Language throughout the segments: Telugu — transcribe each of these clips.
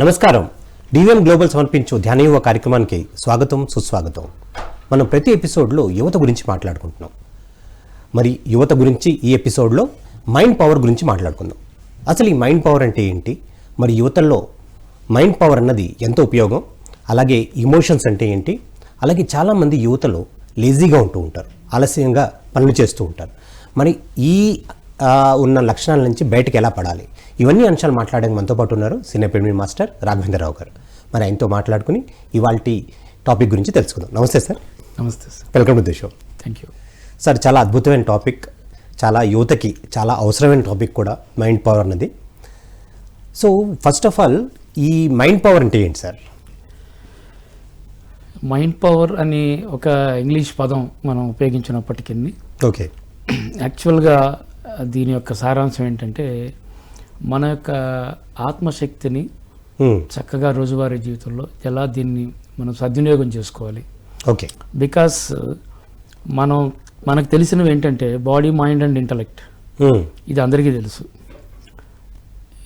నమస్కారం. డివిఎం గ్లోబల్ సమర్పించు ధ్యానయువ కార్యక్రమానికి స్వాగతం, సుస్వాగతం. మనం ప్రతి ఎపిసోడ్లో యువత గురించి మాట్లాడుకుంటున్నాం. మరి యువత గురించి ఈ ఎపిసోడ్లో మైండ్ పవర్ గురించి మాట్లాడుకుందాం. అసలు ఈ మైండ్ పవర్ అంటే ఏంటి, మరి యువతల్లో మైండ్ పవర్ అన్నది ఎంత ఉపయోగం, అలాగే ఇమోషన్స్ అంటే ఏంటి, అలాగే చాలామంది యువతలో లేజీగా ఉంటూ ఉంటారు, ఆలస్యంగా పనులు చేస్తూ ఉంటారు. మరి ఈ ఉన్న లక్షణాల నుంచి బయటకు ఎలా పడాలి, ఇవన్నీ అంశాలు మాట్లాడడానికి మనతో పాటు ఉన్నారు సీనియర్ అకాడమీ మాస్టర్ రాఘవేంద్రరావు గారు. మరి ఆయనతో మాట్లాడుకుని ఇవాల్టి టాపిక్ గురించి తెలుసుకుందాం. నమస్తే సార్. నమస్తే sir. Welcome to the show. Thank you sir. చాలా అద్భుతమైన టాపిక్, చాలా యువతకి చాలా అవసరమైన టాపిక్ కూడా మైండ్ పవర్ అన్నది. సో ఫస్ట్ ఆఫ్ ఆల్ ఈ మైండ్ పవర్ అంటే ఏంటి సార్? మైండ్ పవర్ అని ఒక ఇంగ్లీష్ పదం మనం ఉపయోగించినప్పటికీ ఓకే, యాక్చువల్గా దీని యొక్క సారాంశం ఏంటంటే మన యొక్క ఆత్మశక్తిని చక్కగా రోజువారీ జీవితంలో ఎలా దీన్ని మనం సద్వినియోగం చేసుకోవాలి. ఓకే, బికాస్ మనకు తెలిసినవి ఏంటంటే బాడీ, మైండ్ అండ్ ఇంటలెక్ట్, ఇది అందరికీ తెలుసు.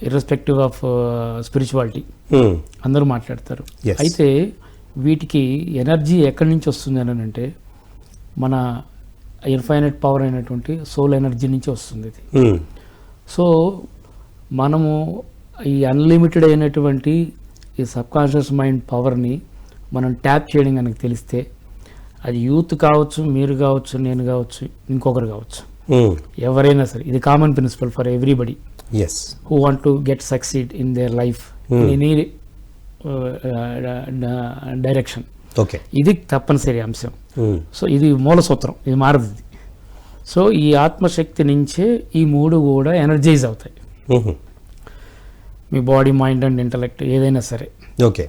ఇర్రెస్పెక్టివ్ ఆఫ్ స్పిరిచువాలిటీ అందరూ మాట్లాడతారు. అయితే వీటికి ఎనర్జీ ఎక్కడి నుంచి వస్తుంది అని అంటే మన ఇన్ఫైనైట్ పవర్ అయినటువంటి సోల్ ఎనర్జీ నుంచి వస్తుంది ఇది. సో మనము ఈ అన్లిమిటెడ్ అయినటువంటి ఈ సబ్కాన్షియస్ మైండ్ పవర్ని మనం ట్యాప్ చేయడం కనుక తెలిస్తే, అది యూత్ కావచ్చు, మీరు కావచ్చు, నేను కావచ్చు, ఇంకొకరు కావచ్చు, ఎవరైనా సరే, ఇది common principle for everybody who want to get succeed in their life in any direction. Okay, ఇది తప్పనిసరి అంశం. సో ఇది మూల సూత్రం, ఇది మారదు. సో ఈ ఆత్మశక్తి నుంచే ఈ మూడు కూడా ఎనర్జైజ్ అవుతాయి, మీ బాడీ, మైండ్ అండ్ ఇంటలెక్ట్ ఏదైనా సరే. ఓకే,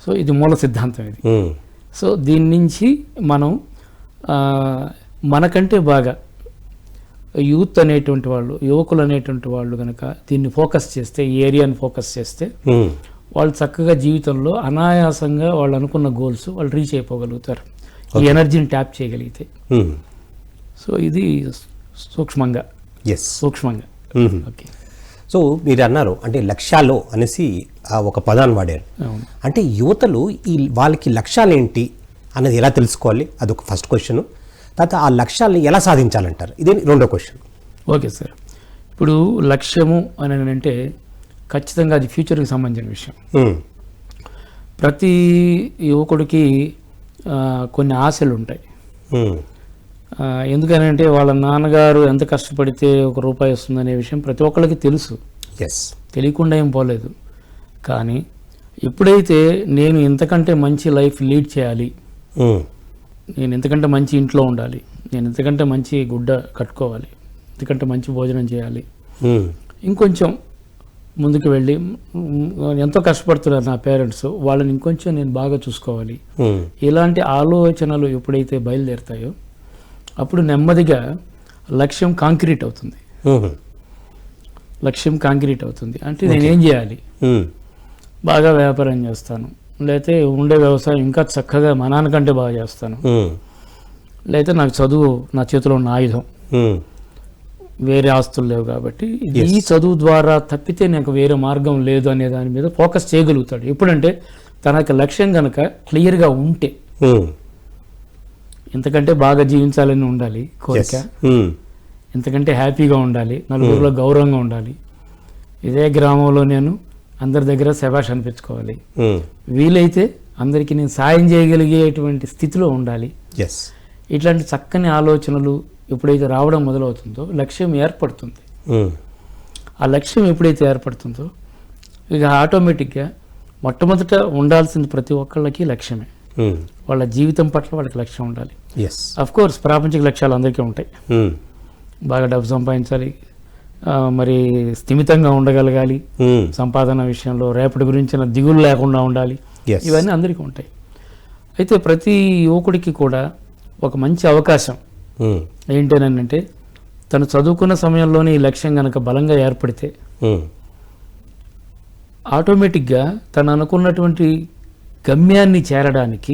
సో ఇది మూల సిద్ధాంతం ఇది. సో దీని నుంచి మనం మనకంటే బాగా యూత్ అనేటువంటి వాళ్ళు, యువకులు అనేటువంటి వాళ్ళు కనుక దీన్ని ఫోకస్ చేస్తే, ఈ ఏరియాని ఫోకస్ చేస్తే, వాళ్ళు చక్కగా జీవితంలో అనాయాసంగా వాళ్ళు అనుకున్న గోల్స్ వాళ్ళు రీచ్ అయిపోగలుగుతారు, ఈ ఎనర్జీని ట్యాప్ చేయగలిగితే. సో ఇది సూక్ష్మంగా. ఓకే, సో మీరు అన్నారు అంటే లక్ష్యాలు అనేసి ఒక పదాన్ని వాడారు. అంటే యువతలు వాళ్ళకి లక్ష్యాలు ఏంటి అనేది ఎలా తెలుసుకోవాలి, అదొక ఫస్ట్ క్వశ్చన్. తర్వాత ఆ లక్ష్యాలని ఎలా సాధించాలంటారు, ఇదే రెండో క్వశ్చన్. Okay sir. ఇప్పుడు లక్ష్యము అని అంటే ఖచ్చితంగా అది ఫ్యూచర్కి సంబంధించిన విషయం. ప్రతి యువకుడికి కొన్ని ఆశలు ఉంటాయి. ఎందుకనంటే వాళ్ళ నాన్నగారు ఎంత కష్టపడితే ₹1 వస్తుందనే విషయం ప్రతి ఒక్కరికి తెలుసు, తెలియకుండా ఏం పోలేదు. కానీ ఎప్పుడైతే నేను ఇంతకంటే మంచి లైఫ్ లీడ్ చేయాలి, నేను ఇంతకంటే మంచి ఇంట్లో ఉండాలి, నేను ఇంతకంటే మంచి గుడ్డ కట్టుకోవాలి, ఇంతకంటే మంచి భోజనం చేయాలి, ఇంకొంచెం ముందుకు వెళ్ళి, ఎంతో కష్టపడుతున్నారు నా పేరెంట్స్, వాళ్ళని ఇంకొంచెం నేను బాగా చూసుకోవాలి, ఇలాంటి ఆలోచనలు ఎప్పుడైతే బయలుదేరుతాయో అప్పుడు నెమ్మదిగా లక్ష్యం కాంక్రీట్ అవుతుంది. అంటే నేనేం చేయాలి, బాగా వ్యాపారం చేస్తాను, లేకపోతే ఉండే వ్యవసాయం ఇంకా చక్కగా మా నాన్నకంటే బాగా చేస్తాను, లేకపోతే నాకు చదువు నా చేతిలో ఉన్న ఆయుధం, వేరే ఆస్తులు లేవు కాబట్టి ఈ చదువు ద్వారా తప్పితే నాకు వేరే మార్గం లేదు అనే దాని మీద ఫోకస్ చేయగలుగుతాడు. ఎప్పుడంటే తనకి లక్ష్యం కనుక క్లియర్గా ఉంటే, ఇంతకంటే బాగా జీవించాలని ఉండాలి కోరిక, ఇంతకంటే హ్యాపీగా ఉండాలి, నలుగురిలో గౌరవంగా ఉండాలి, ఇదే గ్రామంలో నేను అందరి దగ్గర శభాష్ అనిపించుకోవాలి, వీలైతే అందరికీ నేను సాయం చేయగలిగేటువంటి స్థితిలో ఉండాలి. ఇట్లాంటి చక్కని ఆలోచనలు ఎప్పుడైతే రావడం మొదలవుతుందో లక్ష్యం ఏర్పడుతుంది. ఆ లక్ష్యం ఎప్పుడైతే ఏర్పడుతుందో ఇక ఆటోమేటిక్గా మొట్టమొదట ఉండాల్సింది ప్రతి ఒక్కళ్ళకి లక్ష్యమే. వాళ్ళ జీవితం పట్ల వాళ్ళకి లక్ష్యం ఉండాలి. అఫ్ కోర్స్ ప్రాపంచిక లక్ష్యాలు అందరికీ ఉంటాయి, బాగా డబ్బు సంపాదించాలి, మరి స్థిమితంగా ఉండగలగాలి, సంపాదన విషయంలో రేపటి గురించిన దిగులు లేకుండా ఉండాలి, ఇవన్నీ అందరికీ ఉంటాయి. అయితే ప్రతి యువకుడికి కూడా ఒక మంచి అవకాశం ఏంటనంటే, తను చదువుకున్న సమయంలోనే ఈ లక్ష్యం కనుక బలంగా ఏర్పడితే ఆటోమేటిక్గా తను అనుకున్నటువంటి గమ్యాన్ని చేరడానికి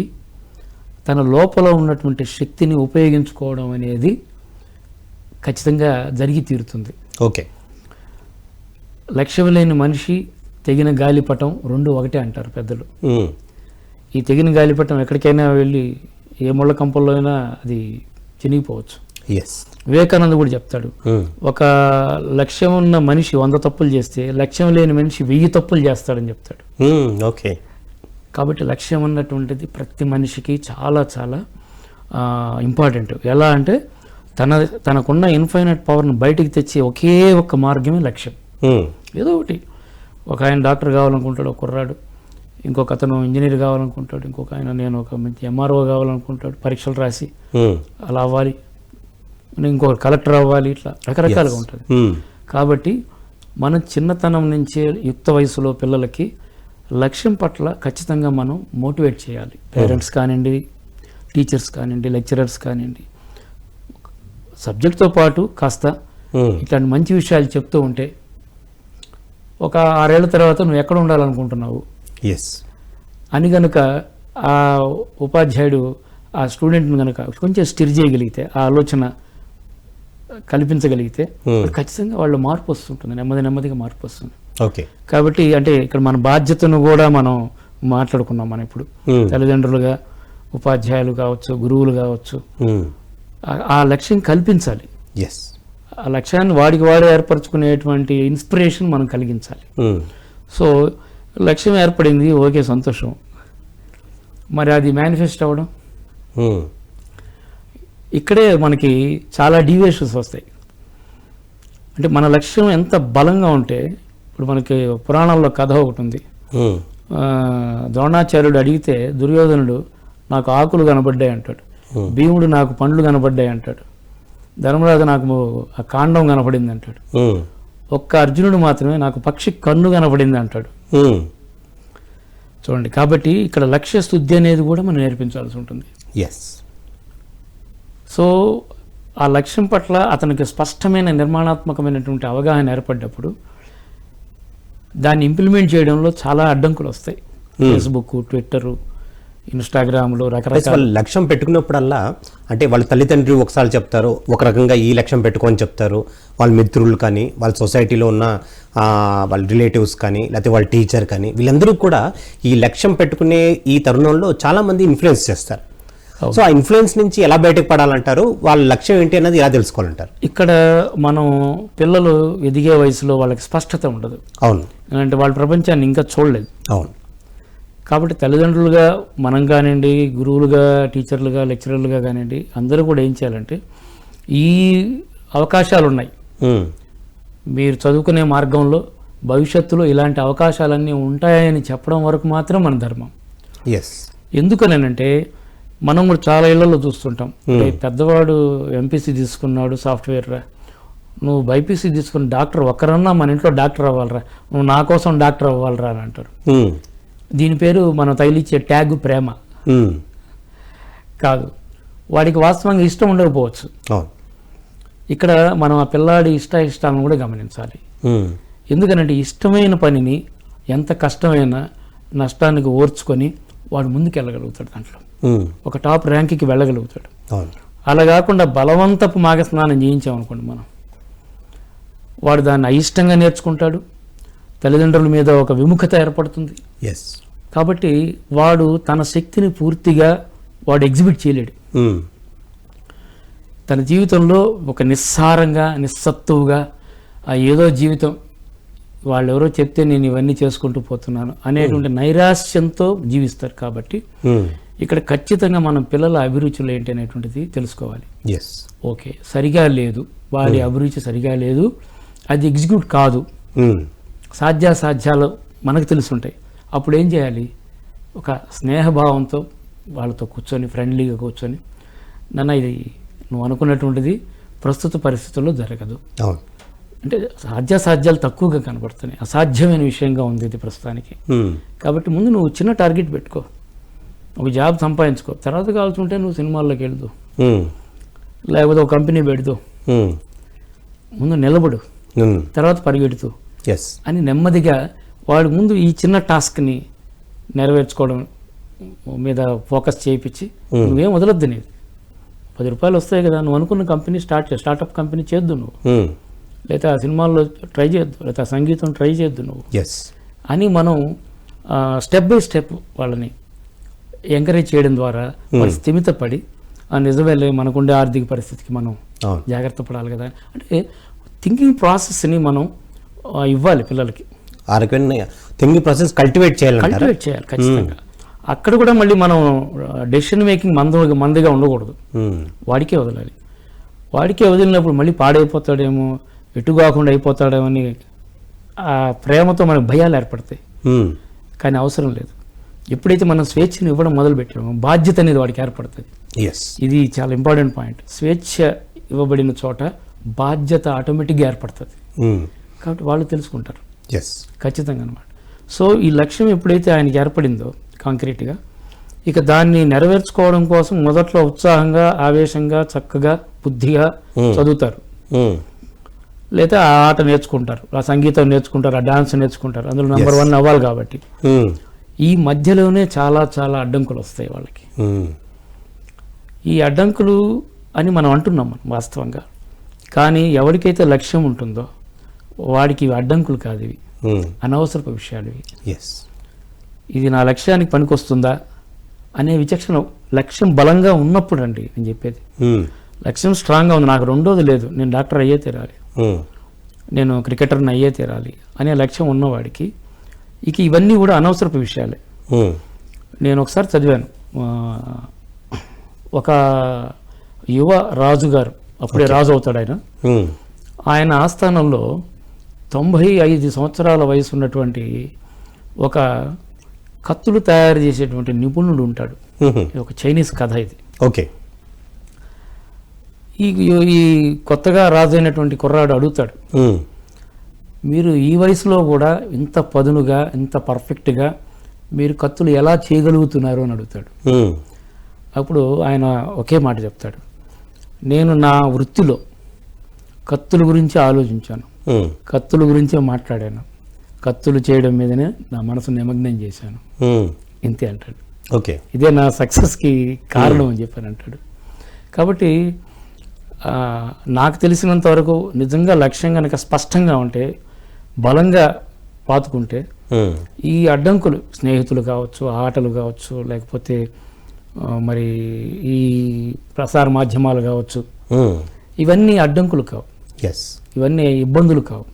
తన లోపల ఉన్నటువంటి శక్తిని ఉపయోగించుకోవడం అనేది ఖచ్చితంగా జరిగి తీరుతుంది. ఓకే, లక్ష్యం లేని మనిషి తెగిన గాలిపటం రెండు ఒకటే అంటారు పెద్దలు. ఉమ్. ఈ తెగిన గాలిపటం ఎక్కడికైనా వెళ్ళి ఏ ముళ్ళ కంపల్లో అయినా అది చినిగిపోవచ్చు. ఎస్. వివేకానంద కూడా చెప్తాడు, ఒక లక్ష్యం ఉన్న మనిషి 100 తప్పులు చేస్తే లక్ష్యం లేని మనిషి 1000 తప్పులు చేస్తాడని చెప్తాడు. ఓకే. కాబట్టి లక్ష్యం అన్నటువంటిది ప్రతి మనిషికి చాలా చాలా ఇంపార్టెంట్. ఎలా అంటే తనకున్న ఇన్ఫైనైట్ పవర్ని బయటికి తెచ్చే ఒకే ఒక్క మార్గమే లక్ష్యం. ఏదో ఒకటి, ఒక ఆయన డాక్టర్ కావాలనుకుంటాడు, ఒక కుర్రాడు, ఇంకొక అతను ఇంజనీర్ కావాలనుకుంటాడు, ఇంకొక ఆయన నేను ఒక మంచి ఎంఆర్ఓ కావాలనుకుంటాడు, పరీక్షలు రాసి అలా అవ్వాలి, ఇంకొక కలెక్టర్ అవ్వాలి, ఇట్లా రకరకాలుగా ఉంటుంది. కాబట్టి మనం చిన్నతనం నుంచే యుక్త వయసులో పిల్లలకి లక్ష్యం పట్ల ఖచ్చితంగా మనం మోటివేట్ చేయాలి. పేరెంట్స్ కానివ్వండి, టీచర్స్ కానివ్వండి, లెక్చరర్స్ కానివ్వండి. సబ్జెక్ట్తో పాటు కాస్త ఇట్లాంటి మంచి విషయాలు చెప్తూ ఉంటే ఒక 6 ఏళ్ల తర్వాత నువ్వు ఎక్కడ ఉండాలనుకుంటున్నావు అని కనుక ఆ ఉపాధ్యాయుడు ఆ స్టూడెంట్ని కనుక కొంచెం స్టిర్ చేయగలిగితే, ఆ ఆలోచన కల్పించగలిగితే ఖచ్చితంగా వాళ్ళు మార్పు వస్తుంటుంది, నెమ్మదిగా మార్పు వస్తుంది. ఓకే. కాబట్టి అంటే ఇక్కడ మన బాధ్యతను కూడా మనం మాట్లాడుకున్నాం. మనం ఇప్పుడు తల్లిదండ్రులుగా, ఉపాధ్యాయులు కావచ్చు, గురువులు కావచ్చు, ఆ లక్ష్యం కల్పించాలి. ఆ లక్ష్యాన్ని వాడికి వాడే ఏర్పరచుకునేటువంటి ఇన్స్పిరేషన్ మనం కలిగించాలి. సో లక్ష్యం ఏర్పడింది, ఓకే, సంతోషం. మరి అది మేనిఫెస్ట్ అవ్వడం, ఇక్కడే మనకి చాలా డీవియేషన్స్ వస్తాయి. అంటే మన లక్ష్యం ఎంత బలంగా ఉంటే, ఇప్పుడు మనకి పురాణాల్లో కథ ఒకటి ఉంది. ద్రోణాచార్యుడు అడిగితే దుర్యోధనుడు నాకు ఆకులు కనబడ్డాయి అంటాడు, భీముడు నాకు పండ్లు కనబడ్డాయి అంటాడు, ధర్మరాజు నాకు ఆ కాండం కనపడింది అంటాడు, ఒక్క అర్జునుడు మాత్రమే నాకు పక్షి కన్ను కనపడింది అంటాడు. చూడండి, కాబట్టి ఇక్కడ లక్ష్య శుద్ధి అనేది కూడా మనం నేర్పించాల్సి ఉంటుంది. సో ఆ లక్ష్యం పట్ల అతనికి స్పష్టమైన నిర్మాణాత్మకమైనటువంటి అవగాహన ఏర్పడ్డప్పుడు దాన్ని ఇంప్లిమెంట్ చేయడంలో చాలా అడ్డంకులు వస్తాయి. ఫేస్బుక్, ట్విట్టరు, ఇన్స్టాగ్రామ్లో రకరకాల లక్ష్యం పెట్టుకున్నప్పుడల్లా అంటే వాళ్ళ తల్లిదండ్రులు ఒకసారి చెప్తారు, ఒక రకంగా ఈ లక్ష్యం పెట్టుకొని చెప్తారు, వాళ్ళ మిత్రులు కానీ, వాళ్ళ సొసైటీలో ఉన్న వాళ్ళ రిలేటివ్స్ కానీ, లేకపోతే వాళ్ళ టీచర్ కానీ, వీళ్ళందరూ కూడా ఈ లక్ష్యం పెట్టుకునే ఈ తరుణంలో చాలామంది ఇన్ఫ్లుయెన్స్ చేస్తారు. సో ఆ ఇన్ఫ్లుయెన్స్ నుంచి ఎలా బయటకు పడాలంటారు, వాళ్ళ లక్ష్యం ఏంటి అన్నది ఎలా తెలుసుకోవాలంటారు? ఇక్కడ మనం పిల్లలు ఎదిగే వయసులో వాళ్ళకి స్పష్టత ఉండదు. అవును. అంటే వాళ్ళ ప్రపంచాన్ని ఇంకా చూడలేదు. అవును. కాబట్టి తల్లిదండ్రులుగా మనం కానివ్వండి, గురువులుగా, టీచర్లుగా, లెక్చరర్లుగా కానివ్వండి, అందరూ కూడా ఏం చేయాలంటే ఈ అవకాశాలు ఉన్నాయి, మీరు చదువుకునే మార్గంలో భవిష్యత్తులో ఇలాంటి అవకాశాలన్నీ ఉంటాయని చెప్పడం వరకు మాత్రం మన ధర్మం. ఎందుకనంటే మనం కూడా చాలా ఇళ్లలో చూస్తుంటాం, పెద్దవాడు ఎంపీసీ తీసుకున్నాడు, సాఫ్ట్వేర్ రా, నువ్వు బైపీసీ తీసుకుని డాక్టర్, ఒక్కరన్నా మన ఇంట్లో డాక్టర్ అవ్వాలరా, నువ్వు నా కోసం డాక్టర్ అవ్వాలరా అని అంటారు. దీని పేరు మనం తగిలిచ్చే ట్యాగ్ ప్రేమ కాదు. వాడికి వాస్తవంగా ఇష్టం ఉండకపోవచ్చు. ఇక్కడ మనం ఆ పిల్లాడి ఇష్టాలను కూడా గమనించాలి. ఎందుకనంటే ఇష్టమైన పనిని ఎంత కష్టమైనా నష్టానికి ఓర్చుకొని వాడు ముందుకు వెళ్ళగలుగుతాడు, దాంట్లో ఒక టాప్ ర్యాంక్కి వెళ్ళగలుగుతాడు. అలా కాకుండా బలవంతపు మాగస్నానం చేయించామనుకోండి మనం, వాడు దాన్ని అయిష్టంగా నేర్చుకుంటాడు, తల్లిదండ్రుల మీద ఒక విముఖత ఏర్పడుతుంది. కాబట్టి వాడు తన శక్తిని పూర్తిగా వాడు ఎగ్జిబిట్ చేయలేడు. తన జీవితంలో ఒక నిస్సారంగా, నిస్సత్తువుగా ఏదో జీవితం, వాళ్ళెవరో చెప్తే నేను ఇవన్నీ చేసుకుంటూ పోతున్నాను అనేటువంటి నైరాశ్యంతో జీవిస్తారు. కాబట్టి ఇక్కడ ఖచ్చితంగా మనం పిల్లల అభిరుచులు ఏంటి అనేటువంటిది తెలుసుకోవాలి. ఓకే, సరిగా లేదు, వాడి అభిరుచి సరిగా లేదు, అది ఎగ్జిక్యూట్ కాదు, సాధ్యాసాధ్యాలు మనకు తెలుసుంటాయి. అప్పుడు ఏం చేయాలి? ఒక స్నేహభావంతో వాళ్ళతో కూర్చొని, ఫ్రెండ్లీగా కూర్చొని, నాన్న ఇది నువ్వు అనుకున్నటువంటిది ప్రస్తుత పరిస్థితుల్లో జరగదు, అంటే సాధ్యాసాధ్యాలు తక్కువగా కనబడుతున్నాయి, అసాధ్యమైన విషయంగా ఉంది ఇది ప్రస్తుతానికి. కాబట్టి ముందు నువ్వు చిన్న టార్గెట్ పెట్టుకో, ఒక జాబ్ సంపాదించుకో, తర్వాత కావాల్సి ఉంటే నువ్వు సినిమాల్లోకి వెళ్దు, లేకపోతే ఒక కంపెనీ పెడదు, ముందు నిలబడు, తర్వాత పరిగెడుతూ అని నెమ్మదిగా వాడు ముందు ఈ చిన్న టాస్క్ని నెరవేర్చుకోవడం మీద ఫోకస్ చేయించి, నువ్వేం వదలొద్దు, నీకు 10 రూపాయలు వస్తాయి కదా, నువ్వు అనుకున్న కంపెనీ స్టార్టప్ కంపెనీ చేద్దు నువ్వు, లేదా సినిమాల్లో ట్రై చేయొద్దు, లేదా సంగీతం ట్రై చేయొద్దు నువ్వు, అని మనం స్టెప్ బై స్టెప్ వాళ్ళని ఎంకరేజ్ చేయడం ద్వారా వాళ్ళు స్థిమితపడి నిజమేలే మనకుండే ఆర్థిక పరిస్థితికి మనం జాగ్రత్త పడాలి కదా అంటే థింకింగ్ ప్రాసెస్ని మనం ఇవ్వాలి పిల్లలకి. ఆ రకమైన థింకింగ్ ప్రాసెస్ కల్టివేట్ చేయాలి ఖచ్చితంగా. అక్కడ కూడా మళ్ళీ మనం డెసిషన్ మేకింగ్ మందిగా ఉండకూడదు, వాడికే వదలాలి. వాడికే వదిలినప్పుడు మళ్ళీ పాడైపోతాడేమో, ఎటు కాకుండా అయిపోతాడేమో అని ఆ ప్రేమతో మనకు భయాలు ఏర్పడతాయి. కానీ అవసరం లేదు. ఎప్పుడైతే మనం స్వేచ్ఛను ఇవ్వడం మొదలుపెట్టామో బాధ్యత అనేది వాడికి ఏర్పడుతుంది. ఇది చాలా ఇంపార్టెంట్ పాయింట్. స్వేచ్ఛ ఇవ్వబడిన చోట బాధ్యత ఆటోమేటిక్గా ఏర్పడుతుంది. కాబట్టి వాళ్ళు తెలుసుకుంటారు ఖచ్చితంగా అనమాట. సో ఈ లక్ష్యం ఎప్పుడైతే ఆయనకి ఏర్పడిందో కాంక్రీట్గా, ఇక దాన్ని నెరవేర్చుకోవడం కోసం మొదట్లో ఉత్సాహంగా, ఆవేశంగా, చక్కగా, బుద్ధిగా చదువుతారు, లేదా ఆ ఆట నేర్చుకుంటారు, ఆ సంగీతం నేర్చుకుంటారు, ఆ డాన్స్ నేర్చుకుంటారు. అందులో నెంబర్ 1 అవ్వాలి కాబట్టి ఈ మధ్యలోనే చాలా చాలా అడ్డంకులు వస్తాయి వాళ్ళకి. ఈ అడ్డంకులు అని మనం అంటున్నాం వాస్తవంగా, కానీ ఎవరికైతే లక్ష్యం ఉంటుందో వాడికి ఇవి అడ్డంకులు కాదు, ఇవి అనవసరపు విషయాలు. ఇవి ఇది నా లక్ష్యానికి పనికొస్తుందా అనే విచక్షణ లక్ష్యం బలంగా ఉన్నప్పుడు అండి నేను చెప్పేది. లక్ష్యం స్ట్రాంగ్గా ఉంది, నాకు రెండోది లేదు, నేను డాక్టర్ అయ్యే తీరాలి, నేను క్రికెటర్ని అయ్యే తీరాలి అనే లక్ష్యం ఉన్నవాడికి ఇక ఇవన్నీ కూడా అనవసరపు విషయాలే. నేను ఒకసారి చదివాను, ఒక యువ రాజుగారు, అప్పుడే రాజు అవుతాడు ఆయన, ఆయన ఆస్థానంలో 95 సంవత్సరాల వయసు ఉన్నటువంటి ఒక కత్తులు తయారు చేసేటువంటి నిపుణుడు ఉంటాడు. ఒక చైనీస్ కథ ఇది. ఓకే. ఈ కొత్తగా రాజు అయినటువంటి కుర్రాడు అడుగుతాడు, మీరు ఈ వయసులో కూడా ఇంత పదునుగా, ఇంత పర్ఫెక్ట్గా మీరు కత్తులు ఎలా చేయగలుగుతున్నారు అని అడుగుతాడు. అప్పుడు ఆయన ఒకే మాట చెప్తాడు, నేను నా వృత్తిలో కత్తుల గురించి ఆలోచించాను, కత్తుల గురించే మాట్లాడాను, కత్తులు చేయడం మీదనే నా మనసు నిమగ్నం చేశాను, ఇంతే అంటాడు. ఓకే, ఇదే నా సక్సెస్కి కారణం అని చెప్పాను అంటాడు. కాబట్టి నాకు తెలిసినంత వరకు నిజంగా లక్ష్యం కనుక స్పష్టంగా ఉంటే, బలంగా పాతుకుంటే, ఈ అడ్డంకులు స్నేహితులు కావచ్చు, ఆటలు కావచ్చు, లేకపోతే మరి ఈ ప్రసార మాధ్యమాలు కావచ్చు, ఇవన్నీ అడ్డంకులు కావు, ఇవన్నీ ఇబ్బందులు కావు.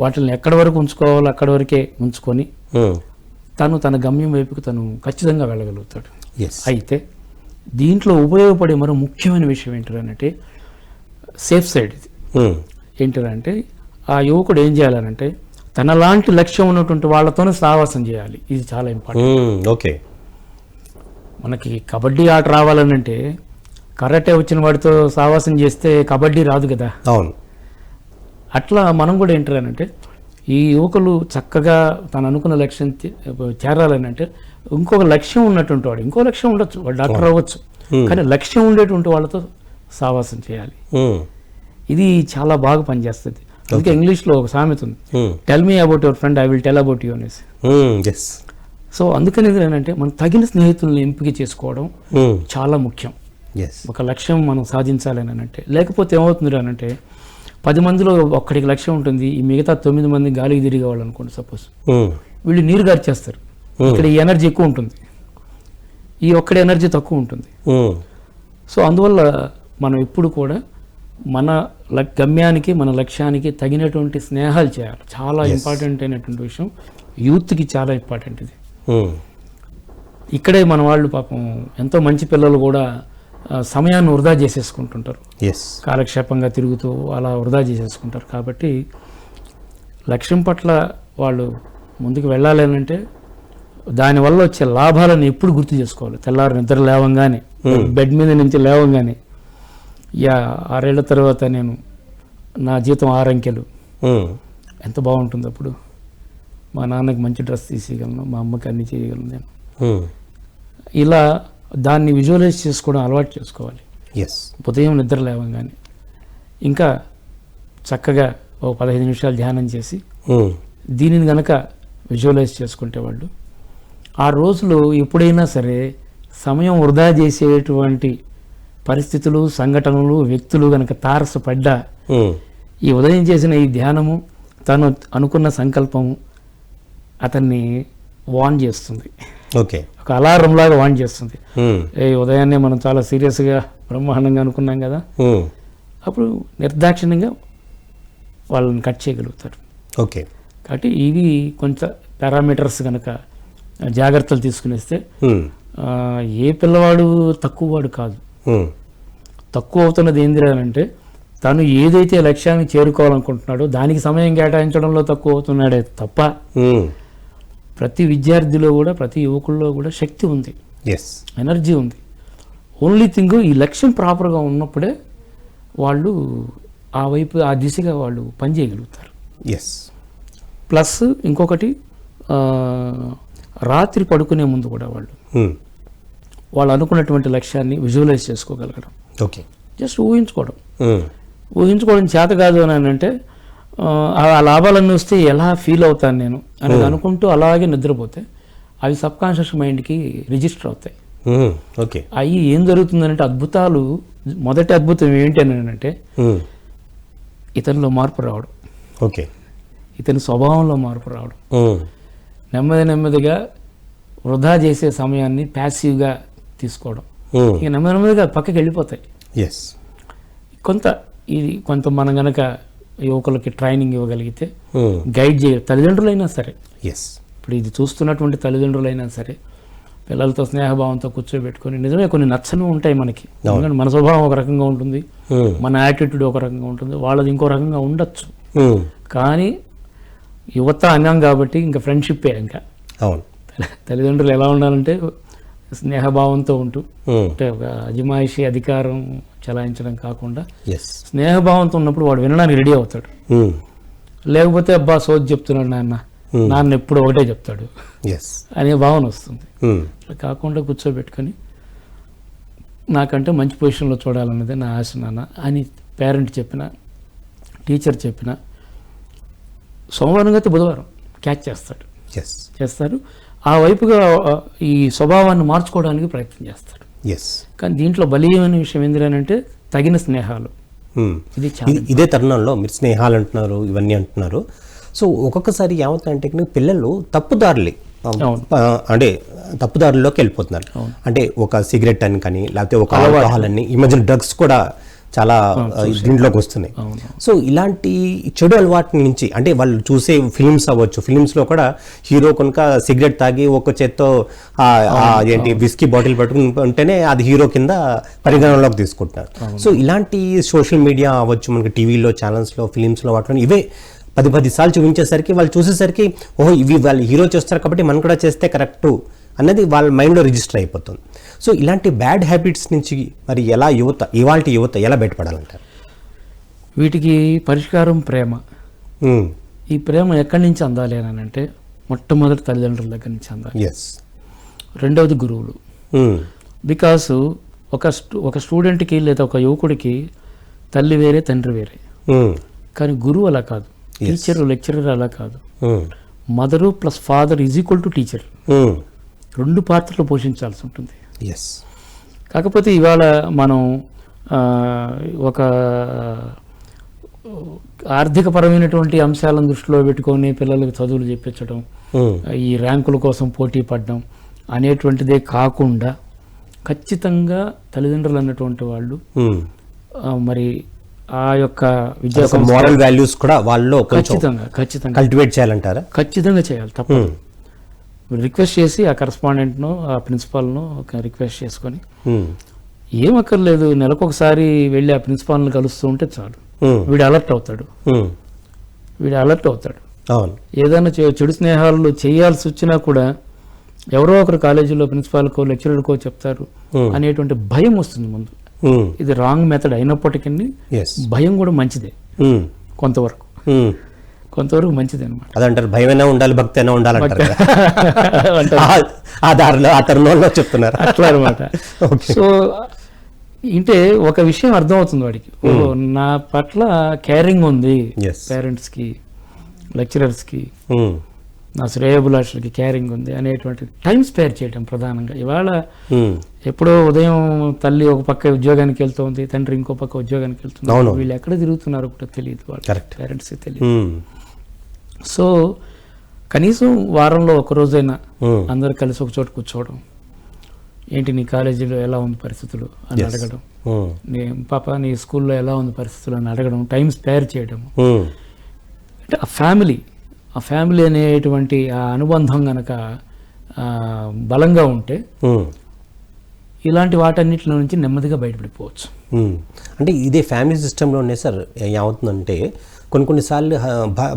వాటిని ఎక్కడి వరకు ఉంచుకోవాలో అక్కడి వరకే ఉంచుకొని తన గమ్యం వైపుకు తను ఖచ్చితంగా వెళ్ళగలుగుతాడు. అయితే దీంట్లో ఉపయోగపడే మరో ముఖ్యమైన విషయం ఏంటంటే సేఫ్ సైడ్. ఇది ఏంటంటే ఆ యువకుడు ఏం చేయాలనంటే తనలాంటి లక్ష్యం ఉన్నటువంటి వాళ్ళతోనే సావాసం చేయాలి. ఇది చాలా ఇంపార్టెంట్. ఓకే, మనకి కబడ్డీ ఆట రావాలనంటే కరాటే వచ్చిన వాడితో సావాసం చేస్తే కబడ్డీ రాదు కదా. అవును. అట్లా మనం కూడా ఏంటంటే ఈ యువకులు చక్కగా తను అనుకున్న లక్ష్యం చేరాలని అంటే ఇంకొక లక్ష్యం ఉన్నటువంటి వాడు, ఇంకో లక్ష్యం ఉండొచ్చు, వాడు డాక్టర్ అవ్వచ్చు, కానీ లక్ష్యం ఉండేటువంటి వాళ్ళతో సావాసం చేయాలి. ఇది చాలా బాగా పనిచేస్తుంది. అందుకే ఇంగ్లీష్లో ఒక సామెత ఉంది, tell me about your friend, I will tell about you అనేసి. సో అందుకని ఏంటంటే మనం తగిన స్నేహితులను ఎంపిక చేసుకోవడం చాలా ముఖ్యం. ఒక లక్ష్యం మనం సాధించాలని అంటే, లేకపోతే ఏమవుతుంది అంటే 10 మందిలో ఒక్కడికి లక్ష్యం ఉంటుంది, ఈ మిగతా 9 మంది గాలికి తిరిగే వాళ్ళు అనుకోండి సపోజ్, వీళ్ళు నీరు గార్చేస్తారు. ఇక్కడ ఈ ఎనర్జీ ఎక్కువ ఉంటుంది, ఈ ఒక్కడి ఎనర్జీ తక్కువ ఉంటుంది. సో అందువల్ల మనం ఎప్పుడు కూడా మన గమ్యానికి, మన లక్ష్యానికి తగినటువంటి స్నేహాలు చేయాలి. చాలా ఇంపార్టెంట్ అయినటువంటి విషయం, యూత్కి చాలా ఇంపార్టెంట్ ఇది. ఇక్కడే మన వాళ్ళు పాపం ఎంతో మంచి పిల్లలు కూడా సమయాన్ని వృధా చేసేసుకుంటుంటారు, కాలక్షేపంగా తిరుగుతూ అలా వృధా చేసేసుకుంటారు. కాబట్టి లక్ష్యం పట్ల వాళ్ళు ముందుకు వెళ్ళాలి అంటే దానివల్ల వచ్చే లాభాలను ఎప్పుడు గుర్తు చేసుకోవాలి. తెల్లారు నిద్ర లేవంగానే, బెడ్ మీద నుంచి లేవంగానే, 6 ఏళ్ల తర్వాత నేను నా జీతం 6 అంకెలు, ఎంత బాగుంటుంది అప్పుడు. మా నాన్నకి మంచి డ్రెస్ తీసేయగలను, మా అమ్మకి అన్ని చేయగలను నేను. ఇలా దాన్ని విజువలైజ్ చేసుకోవడం అలవాటు చేసుకోవాలి. ఉదయం నిద్ర లేవగానే ఇంకా చక్కగా ఒక 15 నిమిషాలు ధ్యానం చేసి దీనిని గనక విజువలైజ్ చేసుకుంటే వాళ్ళు ఆ రోజులో ఎప్పుడైనా సరే సమయం వృధా చేసేటువంటి పరిస్థితులు, సంఘటనలు, వ్యక్తులు గనక తారసపడ్డా ఈ ఉదయం చేసిన ఈ ధ్యానము, తను అనుకున్న సంకల్పము అతన్ని వార్న్ చేస్తుంది, ఓకే. ఒక అలారం లాగా వార్న్ చేస్తుంది. ఉదయాన్నే మనం చాలా సీరియస్గా బ్రహ్మాండంగా అనుకున్నాం కదా, అప్పుడు నిర్దాక్షిణ్యంగా వాళ్ళని కట్ చేయగలుగుతారు. ఓకే. కాబట్టి ఇవి కొంచెం పారామీటర్స్ కనుక జాగ్రత్తలు తీసుకునేస్తే ఏ పిల్లవాడు తక్కువ వాడు కాదు. తక్కువ అవుతున్నది ఏంది అంటే తను ఏదైతే లక్ష్యాన్ని చేరుకోవాలనుకుంటున్నాడో దానికి సమయం కేటాయించడంలో తక్కువ అవుతున్నాడే తప్ప ప్రతి విద్యార్థిలో కూడా, ప్రతి యువకుల్లో కూడా శక్తి ఉంది, ఎనర్జీ ఉంది. ఓన్లీ థింగ్ ఈ లక్ష్యం ప్రాపర్గా ఉన్నప్పుడే వాళ్ళు ఆ వైపు, ఆ దిశగా వాళ్ళు పనిచేయగలుగుతారు. ప్లస్ ఇంకొకటి, రాత్రి పడుకునే ముందు కూడా వాళ్ళు అనుకున్నటువంటి లక్ష్యాన్ని విజువలైజ్ చేసుకోగలగడం, జస్ట్ ఊహించుకోవడం చేత కాదు అని అంటే ఆ లాభాలన్నీ వస్తే ఎలా ఫీల్ అవుతాను నేను అనేది అనుకుంటూ అలాగే నిద్రపోతే అవి సబ్ కాన్షియస్ మైండ్కి రిజిస్టర్ అవుతాయి. అవి ఏం జరుగుతుందంటే అద్భుతాలు, మొదటి అద్భుతం ఏంటి అని అంటే ఇతనిలో మార్పు రావడం, ఇతని స్వభావంలో మార్పు రావడం, నెమ్మదిగా వృధా చేసే సమయాన్ని ప్యాసివ్గా తీసుకోవడం, ఇక నెమ్మదిగా పక్కకి వెళ్ళిపోతాయి. కొంత మనం గనక యువకులకి ట్రైనింగ్ ఇవ్వగలిగితే, గైడ్ చేయ, తల్లిదండ్రులైనా సరే, ఇప్పుడు ఇది చూస్తున్నటువంటి తల్లిదండ్రులైనా సరే పిల్లలతో స్నేహభావంతో కూర్చోబెట్టుకొని, నిజమే కొన్ని నచ్చను ఉంటాయి మనకి, ఎందుకంటే మన స్వభావం ఒక రకంగా ఉంటుంది, మన యాటిట్యూడ్ ఒక రకంగా ఉంటుంది, వాళ్ళది ఇంకో రకంగా ఉండొచ్చు. కానీ యువత అన్నాం కాబట్టి ఇంకా ఫ్రెండ్షిప్పే. ఇంకా తల్లిదండ్రులు ఎలా ఉండాలంటే స్నేహభావంతో ఉంటూ, అంటే ఒక అజమాయిషి అధికారం చలాయించడం కాకుండా స్నేహభావంతో ఉన్నప్పుడు వాడు వినడానికి రెడీ అవుతాడు. లేకపోతే అబ్బా సోది చెప్తున్నాడు నాన్న ఎప్పుడు ఒకటే చెప్తాడు అనే భావన వస్తుంది. అట్లా కాకుండా కూర్చోబెట్టుకొని నాకంటే మంచి పొజిషన్లో చూడాలన్నదే నా ఆశ నాన్న అని పేరెంట్ చెప్పిన, టీచర్ చెప్పిన, సోమవారం అయితే బుధవారం క్యాచ్ చేస్తారు. ఆ వైపుగా ఈ స్వభావాన్ని మార్చుకోవడానికి ప్రయత్నం చేస్తారు. కానీ దీంట్లో బలీయమైన విషయం ఏంటంటే తగిన స్నేహాలు. ఇదే తరుణంలో మీరు స్నేహాలు అంటున్నారు, ఇవన్నీ అంటున్నారు. సో ఒక్కొక్కసారి ఏమవుతుందంటే పిల్లలు తప్పుదారుల్లోకి వెళ్ళిపోతున్నారు. అంటే ఒక సిగరెట్ అని కానీ, లేకపోతే ఒక ఆల్కహాల్ అని, ఈ మధ్యన డ్రగ్స్ కూడా చాలా దీంట్లోకి వస్తున్నాయి. సో ఇలాంటి చెడు అలవాటు నుంచి, అంటే వాళ్ళు చూసే ఫిల్మ్స్ అవ్వచ్చు, ఫిల్మ్స్లో కూడా హీరో కనుక సిగరెట్ తాగి ఒక చేత్తో ఏంటి విస్కీ బాటిల్ పట్టుకుని ఉంటేనే అది హీరో కింద పరిగణనలోకి తీసుకుంటున్నారు. సో ఇలాంటి సోషల్ మీడియా అవ్వచ్చు, మనకి టీవీలో, ఛానల్స్లో, ఫిలిమ్స్లో వాటిలో ఇవే 10 సార్లు చూపించేసరికి వాళ్ళు చూసేసరికి ఓహో ఇవి వాళ్ళు హీరో చేస్తారు కాబట్టి మనం కూడా చేస్తే కరెక్టు అన్నది వాళ్ళ మైండ్లో రిజిస్టర్ అయిపోతుంది. సో ఇలాంటి బ్యాడ్ హ్యాబిట్స్ నుంచి మరి ఇవాల్టి యువత ఎలా బయటపడాలంటారు? వీటికి పరిష్కారం ప్రేమ. ఈ ప్రేమ ఎక్కడి నుంచి అందాలి అని అంటే మొట్టమొదటి తల్లిదండ్రుల దగ్గర నుంచి అందాలి. రెండవది గురువులు. బికాస్ ఒక స్టూడెంట్కి లేదా ఒక యువకుడికి తల్లి వేరే, తండ్రి వేరే. కానీ గురువు అలా కాదు, టీచర్ లెక్చరర్ అలా కాదు. Mother plus father is equal to teacher. 2 పాత్రలు పోషించాల్సి ఉంటుంది. కాకపోతే ఇవాళ మనం ఒక ఆర్థికపరమైనటువంటి అంశాలను దృష్టిలో పెట్టుకొని పిల్లలకు చదువులు చెప్పించడం, ఈ ర్యాంకుల కోసం పోటీ పడడం అనేటువంటిదే కాకుండా ఖచ్చితంగా తల్లిదండ్రులు అన్నటువంటి వాళ్ళు మరి ఆ యొక్క విద్యా మోరల్ వాల్యూస్ కూడా వాళ్ళు ఖచ్చితంగా కల్టివేట్ చేయాలంటారా? ఖచ్చితంగా చేయాలి, తప్పదు. రిక్వెస్ట్ చేసి ఆ కరస్పాండెంట్ను, ఆ ప్రిన్సిపాల్ను రిక్వెస్ట్ చేసుకొని, ఏమక్కర్లేదు, నెలకొకసారి వెళ్ళి ఆ ప్రిన్సిపాల్ని కలుస్తూ ఉంటే చాలు, వీడు అలర్ట్ అవుతాడు. ఏదైనా చెడు స్నేహాలు చేయాల్సి వచ్చినా కూడా ఎవరో ఒకరు కాలేజీలో ప్రిన్సిపాల్కో లెక్చరర్కో చెప్తారు అనేటువంటి భయం వస్తుంది ముందు. ఇది రాంగ్ మెథడ్ అయినప్పటికీ భయం కూడా మంచిదే, కొంతవరకు మంచిది అనమాట. అదంటారు భయమైనా ఉండాలి, భక్తి అయినా ఉండాలంటారు. ఆ దారిలో, ఆ తరుణంలో చెప్తున్నారు అట్లా అనమాట. సో అంటే ఒక విషయం అర్థమవుతుంది వాడికి, నా పట్ల కేరింగ్ ఉంది, పేరెంట్స్కి, లెక్చరర్స్కి, నా శ్రేయోభిలాషులకి కేరింగ్ ఉంది అనేటువంటి టైం స్పేర్ చేయడం ప్రధానంగా. ఇవాళ ఎప్పుడో ఉదయం తల్లి ఒక పక్క ఉద్యోగానికి వెళ్తుంది, తండ్రి ఇంకో పక్క ఉద్యోగానికి వెళ్తున్నారు, వీళ్ళు ఎక్కడ తిరుగుతున్నారో కూడా తెలియదు, వాళ్ళ పేరెంట్స్కి తెలియదు. సో కనీసం వారంలో ఒక రోజైనా అందరు కలిసి ఒక చోట కూర్చోవడం, ఏంటి నీ కాలేజీలో ఎలా ఉంది పరిస్థితులు అని అడగడం, నీ పాప నీ స్కూల్లో ఎలా ఉంది పరిస్థితులు అని అడగడం, టైం స్పేర్ చేయడం. అంటే ఆ ఫ్యామిలీ అనేటువంటి ఆ అనుబంధం గనక బలంగా ఉంటే ఇలాంటి వాటన్నిటిలో నుంచి నెమ్మదిగా బయటపడిపోవచ్చు. అంటే ఇదే ఫ్యామిలీ సిస్టంలోనే సార్ ఏమవుతుందంటే కొన్నిసార్లు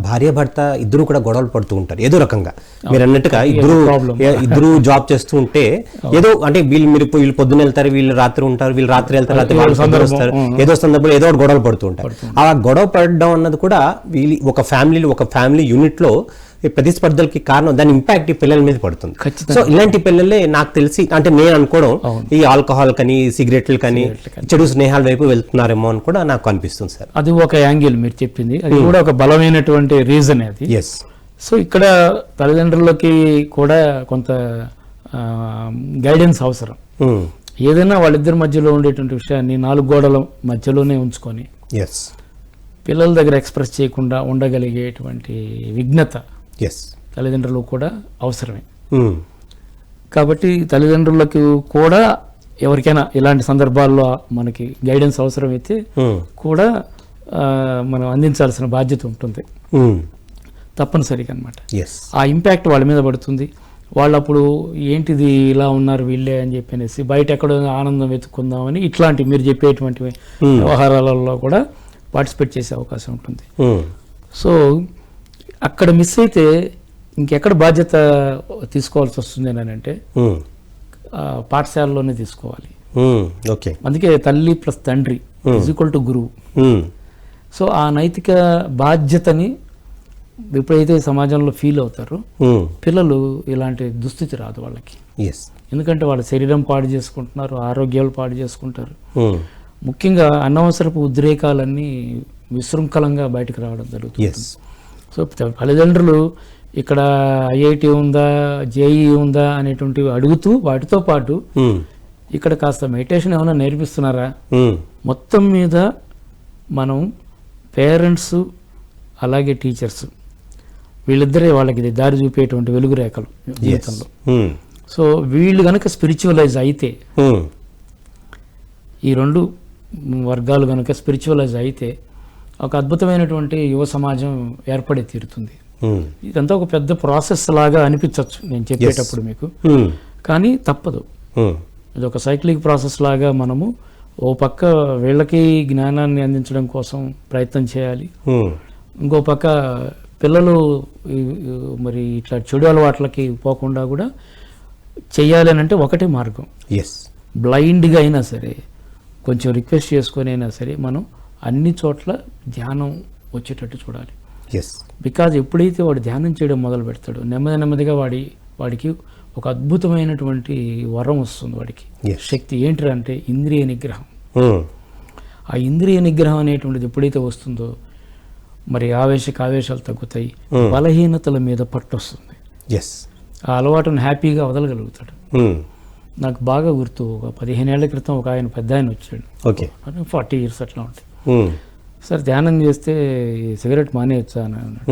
భార్య భర్త ఇద్దరు కూడా గొడవలు పడుతూ ఉంటారు ఏదో రకంగా. మీరు అన్నట్టుగా ఇద్దరు జాబ్ చేస్తూ ఉంటే ఏదో అంటే వీళ్ళు పొద్దున్న వెళ్తారు, వీళ్ళు రాత్రి ఉంటారు, వీళ్ళు రాత్రి వెళ్తారు, రాత్రి వస్తారు, ఏదో సందర్భంలో ఏదో గొడవలు పడుతూ ఉంటారు. ఆ గొడవ పడడం అన్నది కూడా వీళ్ళు ఒక ఫ్యామిలీ యూనిట్ లో ప్రతిస్పర్ధలకి కారణం, దాని ఇంపాక్ట్ ఈ పిల్లల మీద పడుతుంది. సో ఇలాంటి పిల్లలే నాకు తెలిసి అంటే నేను అనుకోవడం ఈ ఆల్కహాల్ కని సిగరెట్లు కని చెడు స్నేహాల వైపు వెళ్తున్నారేమో అని కూడా నాకు అనిపిస్తుంది సార్. అది ఒక యాంగిల్ మీరు చెప్పింది, అది కూడా ఒక బలమైనటువంటి రీజన్ అది. సో ఇక్కడ తల్లిదండ్రులకి కూడా కొంత గైడెన్స్ అవసరం. ఏదైనా వాళ్ళిద్దరి మధ్యలో ఉండేటువంటి విషయాన్ని 4 గోడల మధ్యలోనే ఉంచుకొని పిల్లల దగ్గర ఎక్స్ప్రెస్ చేయకుండా ఉండగలిగేటువంటి విఘ్నత తల్లిదండ్రులకు కూడా అవసరమే. కాబట్టి తల్లిదండ్రులకు కూడా ఎవరికైనా ఇలాంటి సందర్భాల్లో మనకి గైడెన్స్ అవసరమైతే కూడా మనం అందించాల్సిన బాధ్యత ఉంటుంది తప్పనిసరిగా అనమాట. ఆ ఇంపాక్ట్ వాళ్ళ మీద పడుతుంది. వాళ్ళప్పుడు ఏంటిది ఇలా ఉన్నారు వీళ్ళే అని చెప్పనేసి బయట ఎక్కడో ఆనందం వెతుక్కుందామని ఇట్లాంటి మీరు చెప్పేటువంటి వ్యవహారాలలో కూడా పార్టిసిపేట్ చేసే అవకాశం ఉంటుంది. సో అక్కడ మిస్ అయితే ఇంకెక్కడ బాధ్యత తీసుకోవాల్సి వస్తుంది అని అంటే పాఠశాలలోనే తీసుకోవాలి. అందుకే తల్లి ప్లస్ తండ్రి ఈక్వల్ టు గురువు. సో ఆ నైతిక బాధ్యతని ఎప్పుడైతే సమాజంలో ఫీల్ అవుతారో పిల్లలు ఇలాంటి దుస్థితి రాదు వాళ్ళకి. ఎందుకంటే వాళ్ళ శరీరం పాడు చేసుకుంటున్నారు, ఆరోగ్యాలు పాడు చేసుకుంటారు. ముఖ్యంగా అనవసరపు ఉద్రేకాలన్నీ విశృంఖలంగా బయటకు రావడం జరుగుతుంది. సో తల్లిదండ్రులు ఇక్కడ ఐఐటి ఉందా, జేఈ ఉందా అనేటువంటివి అడుగుతూ వాటితో పాటు ఇక్కడ కాస్త మెడిటేషన్ ఏమైనా నేర్పిస్తున్నారా, మొత్తం మీద మనం పేరెంట్స్ అలాగే టీచర్స్ వీళ్ళిద్దరే వాళ్ళకి దారి చూపేటువంటి వెలుగు రేఖలు జీవితంలో. సో వీళ్ళు కనుక స్పిరిచువలైజ్ అయితే, ఈ 2 వర్గాలు కనుక స్పిరిచువలైజ్ అయితే ఒక అద్భుతమైనటువంటి యువ సమాజం ఏర్పడే తీరుతుంది. ఇదంతా ఒక పెద్ద ప్రాసెస్ లాగా అనిపించవచ్చు నేను చెప్పేటప్పుడు మీకు, కానీ తప్పదు. ఇది ఒక సైక్లిక్ ప్రాసెస్ లాగా మనము ఓ పక్క వీళ్ళకి జ్ఞానాన్ని అందించడం కోసం ప్రయత్నం చేయాలి, ఇంకో పక్క పిల్లలు మరి ఇట్లా చెడు అలవాట్లకి పోకుండా కూడా చెయ్యాలి అని అంటే ఒకటే మార్గం. బ్లైండ్గా అయినా సరే కొంచెం రిక్వెస్ట్ చేసుకొని అయినా సరే మనం అన్ని చోట్ల ధ్యానం వచ్చేటట్టు చూడాలి. బికాజ్ ఎప్పుడైతే వాడు ధ్యానం చేయడం మొదలు పెడతాడో నెమ్మదిగా వాడికి ఒక అద్భుతమైనటువంటి వరం వస్తుంది. వాడికి శక్తి ఏంటంటే ఇంద్రియ నిగ్రహం. ఆ ఇంద్రియ నిగ్రహం అనేటువంటిది ఎప్పుడైతే వస్తుందో మరి ఆవేశాలు తగ్గుతాయి, బలహీనతల మీద పట్టు వస్తుంది. ఆ అలవాటును హ్యాపీగా వదలగలుగుతాడు. నాకు బాగా గుర్తు, ఒక 15 ఏళ్ల క్రితం ఒక ఆయన పెద్ద ఆయన వచ్చాడు, 40 years అట్లా ఉంటాయి. సార్ ధ్యానం చేస్తే సిగరెట్ మానేయచ్చా అని అన్నాడు.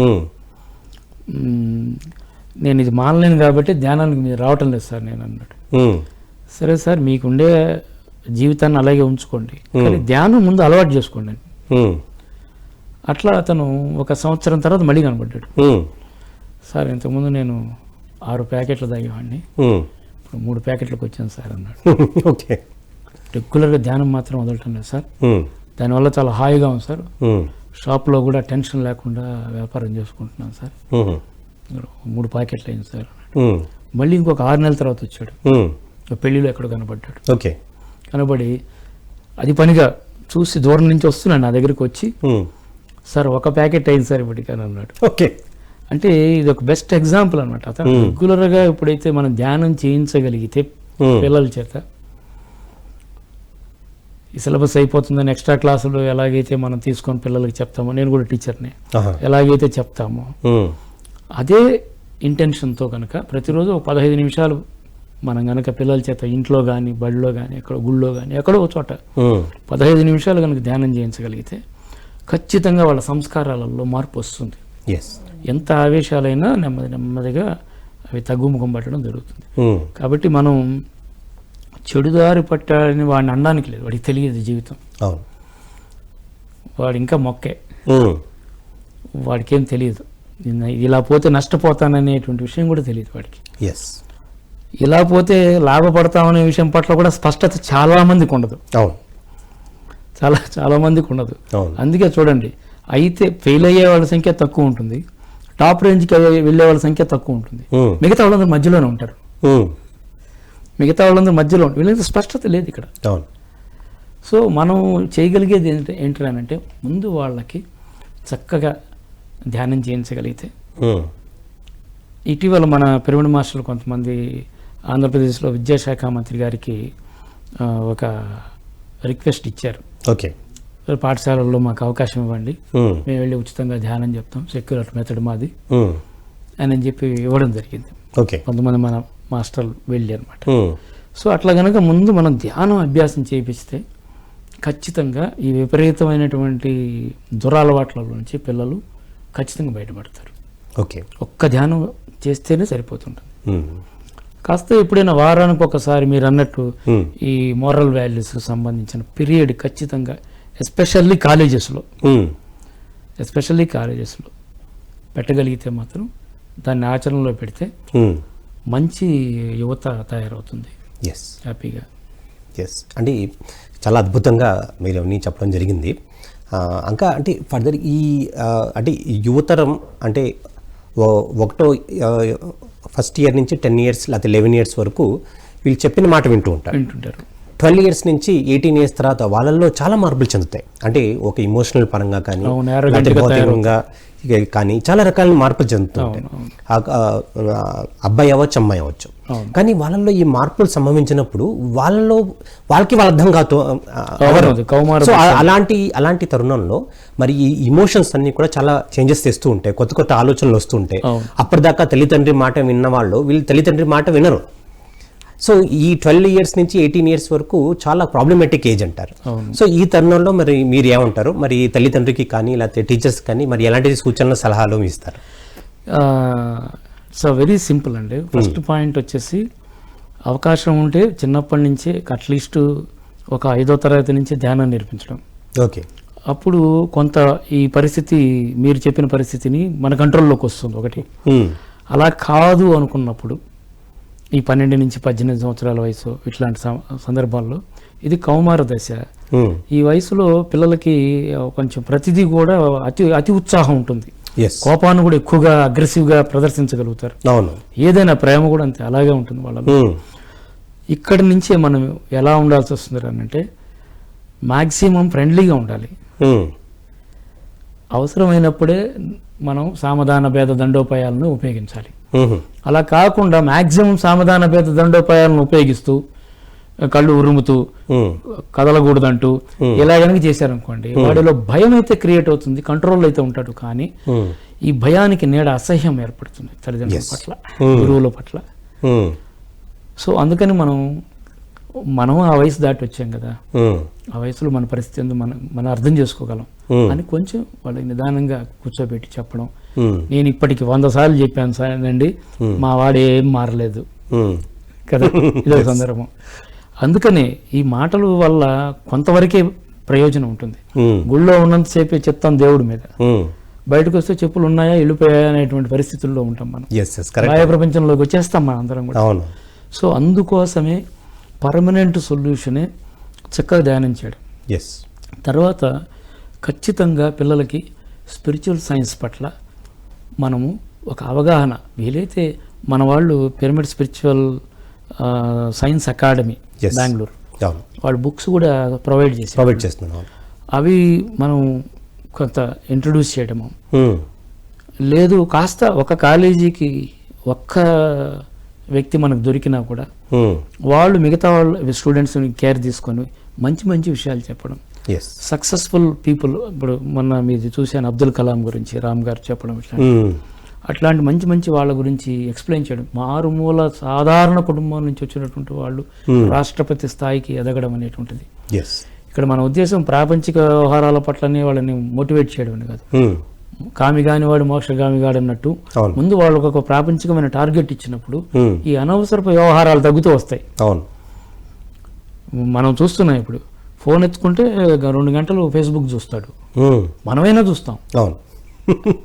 నేను ఇది మానలేను కాబట్టి ధ్యానానికి మీరు రావటం లేదు సార్ నేను అన్నాడు. సరే సార్ మీకుండే జీవితాన్ని అలాగే ఉంచుకోండి, కానీ ధ్యానం ముందు అలవాటు చేసుకోండి. అట్లా అతను 1 సంవత్సరం తర్వాత మళ్ళీ కనబడ్డాడు. సార్ ఇంతకుముందు నేను 6 ప్యాకెట్లు తాగేవాడిని, ఇప్పుడు 3 ప్యాకెట్లకు వచ్చాను సార్ అన్నాడు. రెగ్యులర్గా ధ్యానం మాత్రం వదలటం లేదు సార్, దానివల్ల చాలా హాయిగా ఉంది సార్, షాప్లో కూడా టెన్షన్ లేకుండా వ్యాపారం చేసుకుంటున్నాను సార్, 3 ప్యాకెట్లు అయింది సార్. మళ్ళీ ఇంకొక 6 నెలల తర్వాత వచ్చాడు, పెళ్లిలో ఎక్కడో కనబడ్డాడు. కనబడి అది పనిగా చూసి దూరం నుంచి వస్తున్నాడు నా దగ్గరికి వచ్చి, సార్ 1 ప్యాకెట్ అయింది సార్ ఇప్పటికి అని అన్నాడు. అంటే ఇది ఒక బెస్ట్ ఎగ్జాంపుల్ అనమాట. అతను రెగ్యులర్గా ఎప్పుడైతే మనం ధ్యానం చేయించగలిగితే పిల్లల చేత, ఈ సిలబస్ అయిపోతుందని ఎక్స్ట్రా క్లాసులు ఎలాగైతే మనం తీసుకొని పిల్లలకి చెప్తామో, నేను కూడా టీచర్ని, ఎలాగైతే చెప్తామో అదే ఇంటెన్షన్తో కనుక ప్రతిరోజు 15 నిమిషాలు మనం కనుక పిల్లల చేత ఇంట్లో కానీ బడిలో కానీ ఎక్కడో గుళ్ళో కానీ ఎక్కడో చోట 15 నిమిషాలు కనుక ధ్యానం చేయించగలిగితే ఖచ్చితంగా వాళ్ళ సంస్కారాలలో మార్పు వస్తుంది. ఎంత ఆవేశాలైనా నెమ్మదిగా అవి తగ్గుముఖం పట్టడం జరుగుతుంది. ఉమ్, కాబట్టి మనం చెడుదారి పట్టాలని వాడిని అనడానికి లేదు, వాడికి తెలియదు జీవితం, అవును. వాడు ఇంకా మొక్కే, ఉమ్, వాడికి ఏం తెలియదు, ఇలా పోతే నష్టపోతాననేటువంటి విషయం కూడా తెలియదు వాడికి. ఎస్, ఇలా పోతే లాభపడతామనే విషయం పట్ల కూడా స్పష్టత చాలా మందికి ఉండదు, అవును, చాలా మందికి ఉండదు. అవును. అందుకే చూడండి, అయితే ఫెయిల్ అయ్యే వాళ్ళ సంఖ్య తక్కువ ఉంటుంది, టాప్ రేంజ్కి వెళ్ళే వాళ్ళ సంఖ్య తక్కువ ఉంటుంది, ఉమ్, మిగతా వాళ్ళందరూ మధ్యలోనే ఉంటారు. ఉమ్, మిగతా వాళ్ళందరూ మధ్యలో ఉంటారు, వీళ్ళకి స్పష్టత లేదు ఇక్కడ. అవును. సో మనం చేయగలిగేది ఏంటంటే ముందు వాళ్ళకి చక్కగా ధ్యానం చేయించగలిగితే, ఉమ్, ఇటీవల మన పిరమిడ్ మాస్టర్లు కొంతమంది ఆంధ్రప్రదేశ్లో విద్యాశాఖ మంత్రి గారికి ఒక రిక్వెస్ట్ ఇచ్చారు, ఓకే. పాఠశాలల్లో మాకు అవకాశం ఇవ్వండి, ఉమ్, మేము వెళ్ళి ఉచితంగా ధ్యానం చెప్తాం, సెక్యులర్ మెథడ్ మాది ఉమ్, అని చెప్పి ఇవ్వడం జరిగింది. ఓకే. కొంతమంది మన మాస్టర్లు వెళ్ళి అనమాట. ఉమ్, సో అట్లా కనుక ముందు మనం ధ్యానం అభ్యాసం చేపిస్తే ఖచ్చితంగా ఈ విపరీతమైనటువంటి దురలవాట్ల నుంచి పిల్లలు ఖచ్చితంగా బయటపడతారు. ఓకే. ఒక్క ధ్యానం చేస్తేనే సరిపోతుంటుంది. ఉమ్, కాస్త ఎప్పుడైనా వారానికి ఒకసారి మీరు అన్నట్టు ఉమ్, ఈ మోరల్ వాల్యూస్కి సంబంధించిన పీరియడ్ ఖచ్చితంగా ఎస్పెషల్లీ కాలేజెస్లో పెట్టగలిగితే మాత్రం దాన్ని ఆచరణలో పెడితే ఉమ్, మంచి యువత తయారవుతుంది ఎస్, హ్యాపీగా. ఎస్. అంటే చాలా అద్భుతంగా మీరు అవన్నీ చెప్పడం జరిగింది. ఇంకా అంటే ఫర్దర్ అంటే ఈ యువతరం అంటే ఒకటో ఫస్ట్ ఇయర్ నుంచి 10 years లేకపోతే 11 years వరకు వీళ్ళు చెప్పిన మాట వింటుంటారు. 12 years నుంచి 18 years తర్వాత వాళ్ళల్లో చాలా మార్పులు చెందుతాయి. అంటే ఒక ఇమోషనల్ పరంగా కానీ లేకపోతే భౌతికంగా కానీ చాలా రకాల మార్పులు చెందుతుంటాయి. అబ్బాయి అవ్వచ్చు, అమ్మాయి అవ్వచ్చు. కానీ వాళ్ళల్లో ఈ మార్పులు సంభవించినప్పుడు వాళ్ళకి వాళ్ళ అర్థం కాదు. సో అలాంటి తరుణంలో మరి ఈ ఇమోషన్స్ అన్ని కూడా చాలా చేంజెస్ తెస్తూ ఉంటాయి, కొత్త కొత్త ఆలోచనలు వస్తూ ఉంటాయి. అప్పటిదాకా తల్లిదండ్రి మాట విన్న వాళ్ళు వీళ్ళు తల్లిదండ్రి మాట వినరు. సో ఈ 12 years నుంచి 18 years వరకు చాలా ప్రాబ్లమేటిక్ ఏజ్ అంటారు. సో ఈ తరుణంలో మరి మీరు ఏమంటారు? మరి తల్లిదండ్రికి కానీ లేకపోతే టీచర్స్ కానీ మరి ఎలాంటి సూచనలు సలహాలు ఇస్తారు? సో వెరీ సింపుల్ అండి. ఫస్ట్ పాయింట్ వచ్చేసి అవకాశం ఉంటే చిన్నప్పటి నుంచే అట్లీస్ట్ ఒక 5వ తరగతి నుంచి ధ్యానం నేర్పించడం. ఓకే. అప్పుడు కొంత ఈ పరిస్థితి మీరు చెప్పిన పరిస్థితిని మన కంట్రోల్లోకి వస్తుంది. ఒకటి అలా కాదు అనుకున్నప్పుడు ఈ 12 నుంచి 18 సంవత్సరాల వయసు ఇట్లాంటి సందర్భాల్లో ఇది కౌమార దశ. ఈ వయసులో పిల్లలకి కొంచెం ప్రతిదీ కూడా అతి ఉత్సాహం ఉంటుంది, కోపాన్ని కూడా ఎక్కువగా అగ్రెసివ్గా ప్రదర్శించగలుగుతారు. ఏదైనా ప్రేమ కూడా అంతే అలాగే ఉంటుంది వాళ్ళలో. ఇక్కడి నుంచే మనం ఎలా ఉండాల్సి వస్తుంది అంటే మాక్సిమం ఫ్రెండ్లీగా ఉండాలి. అవసరమైనప్పుడే మనం సామధాన భేద దండోపాయాలను ఉపయోగించాలి. అలా కాకుండా మాక్సిమం సామధాన భేద దండోపాయాలను ఉపయోగిస్తూ కళ్ళు ఉరుముతూ కదలకూడదంటూ ఇలా కనుక చేశారనుకోండి, వాడిలో భయం అయితే క్రియేట్ అవుతుంది, కంట్రోల్ అయితే ఉంటాడు. కానీ ఈ భయానికి నేడ అసహ్యం ఏర్పడుతుంది తల్లిదండ్రుల పట్ల, గురువుల పట్ల. సో అందుకని మనం ఆ వయసు దాటి వచ్చాం కదా, ఆ వయసులో మన పరిస్థితి ఎందుకు మనం అర్థం చేసుకోగలం అని కొంచెం వాళ్ళకి నిదానంగా కూర్చోబెట్టి చెప్పడం. నేను ఇప్పటికి 100 సార్లు చెప్పాను సార్ండి, మా వాడు ఏం మారలేదు కదా, ఇదే సందర్భం. అందుకనే ఈ మాటల వల్ల కొంతవరకే ప్రయోజనం ఉంటుంది. గుళ్ళో ఉన్నంతసేపే చెప్తాం దేవుడి మీద, బయటకు వస్తే చెప్పులు ఉన్నాయా వెళ్ళిపోయా అనేటువంటి పరిస్థితుల్లో ఉంటాం మనం. బాహ్య ప్రపంచంలోకి వచ్చేస్తాం మనం అందరం కూడా. సో అందుకోసమే పర్మనెంట్ సొల్యూషనే చక్కగా ధ్యానం చేయడం. తర్వాత ఖచ్చితంగా పిల్లలకి స్పిరిచువల్ సైన్స్ పట్ల మనము ఒక అవగాహన, వీలైతే మన వాళ్ళు pyramid spiritual science academy Bengaluru వాళ్ళు బుక్స్ కూడా ప్రొవైడ్ చేస్తున్నారు. అవి మనం కొంత ఇంట్రడ్యూస్ చేయడము, లేదు కాస్త ఒక కాలేజీకి ఒక్క వ్యక్తి మనకు దొరికినా కూడా వాళ్ళు మిగతా వాళ్ళు స్టూడెంట్స్ని కేర్ తీసుకొని మంచి మంచి విషయాలు చెప్పడం. సక్సెస్ఫుల్ పీపుల్, ఇప్పుడు మొన్న మీది చూశాను అబ్దుల్ కలాం గురించి రామ్ గారు చెప్పడం, అట్లాంటి మంచి మంచి వాళ్ళ గురించి ఎక్స్ప్లెయిన్ చేయడం. మారుమూల సాధారణ కుటుంబం నుంచి వచ్చినటువంటి వాళ్ళు రాష్ట్రపతి స్థాయికి ఎదగడం అనేటువంటిది. ఇక్కడ మన ఉద్దేశం ప్రాపంచిక వ్యవహారాల పట్లనే వాళ్ళని మోటివేట్ చేయడం కాదు, కామిగాని వాడు మోక్షగామిగాడు అన్నట్టు అవును. ముందు వాళ్ళకు ఒక ప్రాపంచికమైన టార్గెట్ ఇచ్చినప్పుడు ఉమ్, ఈ అనవసరపు వ్యవహారాలు తగ్గుతూ వస్తాయి. అవును. మనం చూస్తున్నాం ఇప్పుడు ఫోన్ ఎత్తుకుంటే 2 గంటలు ఫేస్బుక్ చూస్తాడు, ఉమ్, మనమైనా చూస్తాం అవును.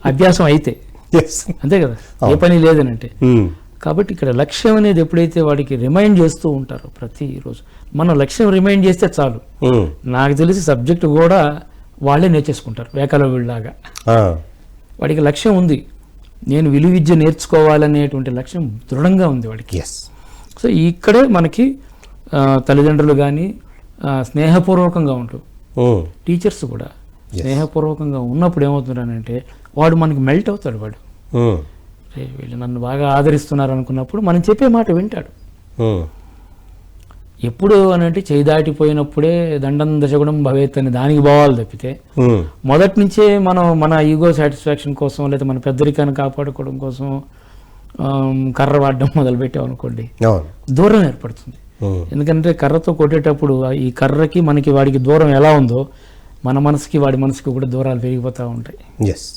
అభ్యాసం అయితే, ఎస్. అంతే కదా, ఏ పని లేదని అంటే. ఉమ్, కాబట్టి ఇక్కడ లక్ష్యం అనేది ఎప్పుడైతే వాడికి రిమైండ్ చేస్తూ ఉంటారో ప్రతిరోజు, మనం లక్ష్యం రిమైండ్ చేస్తే చాలు, ఉమ్, నాకు తెలిసి సబ్జెక్టు కూడా వాళ్ళే నేర్చేసుకుంటారు వేకల వీళ్ళలాగా. ఆ, వాడికి లక్ష్యం ఉంది, నేను విలువిద్య నేర్చుకోవాలనేటువంటి లక్ష్యం దృఢంగా ఉంది వాడికి. ఎస్. సో ఇక్కడే మనకి తల్లిదండ్రులు కానీ స్నేహపూర్వకంగా ఉంటారు, ఉమ్, టీచర్స్ కూడా స్నేహపూర్వకంగా ఉన్నప్పుడు ఏమవుతున్నారంటే వాడు మనకి మెల్ట్ అవుతాడు. వాడు ఉమ్, రే వీళ్ళు నన్ను బాగా ఆదరిస్తున్నారు అనుకున్నప్పుడు మనం చెప్పే మాట వింటాడు. ఉమ్, ఎప్పుడు అని అంటే చేయి దాటిపోయినప్పుడే దండం దశగుణం భవేత్ అని దానికి పోవాలి తప్పితే, ఉమ్, మొదటి నుంచే మనం మన ఈగో సాటిస్ఫాక్షన్ కోసం లేదా మన పెద్దరికాన్ని కాపాడుకోవడం కోసం కర్ర వాడడం మొదలుపెట్టామనుకోండి, అవును. దూరం ఏర్పడుతుంది. ఉమ్, ఎందుకంటే కర్రతో కొట్టేటప్పుడు ఈ కర్రకి మనకి వాడికి దూరం ఎలా ఉందో మన మనసుకి వాడి మనసుకి కూడా దూరాలు పెరిగిపోతూ ఉంటాయి. ఎస్.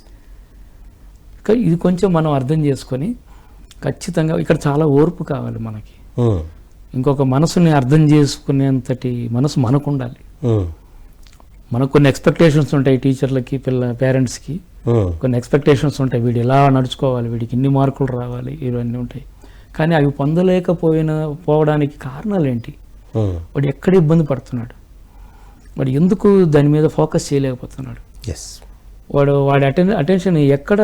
ఇది కొంచెం మనం అర్థం చేసుకొని ఖచ్చితంగా ఇక్కడ చాలా ఓర్పు కావాలి మనకి. ఉమ్, ఇంకొక మనసుని అర్థం చేసుకునేంతటి మనసు మనకు ఉండాలి. ఉమ్, మనకు కొన్ని ఎక్స్పెక్టేషన్స్ ఉంటాయి, టీచర్లకి పేరెంట్స్కి ఉమ్, కొన్ని ఎక్స్పెక్టేషన్స్ ఉంటాయి, వీడు ఎలా నడుచుకోవాలి, వీడికి ఇన్ని మార్కులు రావాలి, ఇవన్నీ ఉంటాయి. కానీ అవి పోవడానికి కారణాలు ఏంటి, ఉమ్, వాడు ఎక్కడ ఇబ్బంది పడుతున్నాడు, వాడు ఎందుకు దాని మీద ఫోకస్ చేయలేకపోతున్నాడు, ఎస్. వాడి అటెన్షన్ ఎక్కడ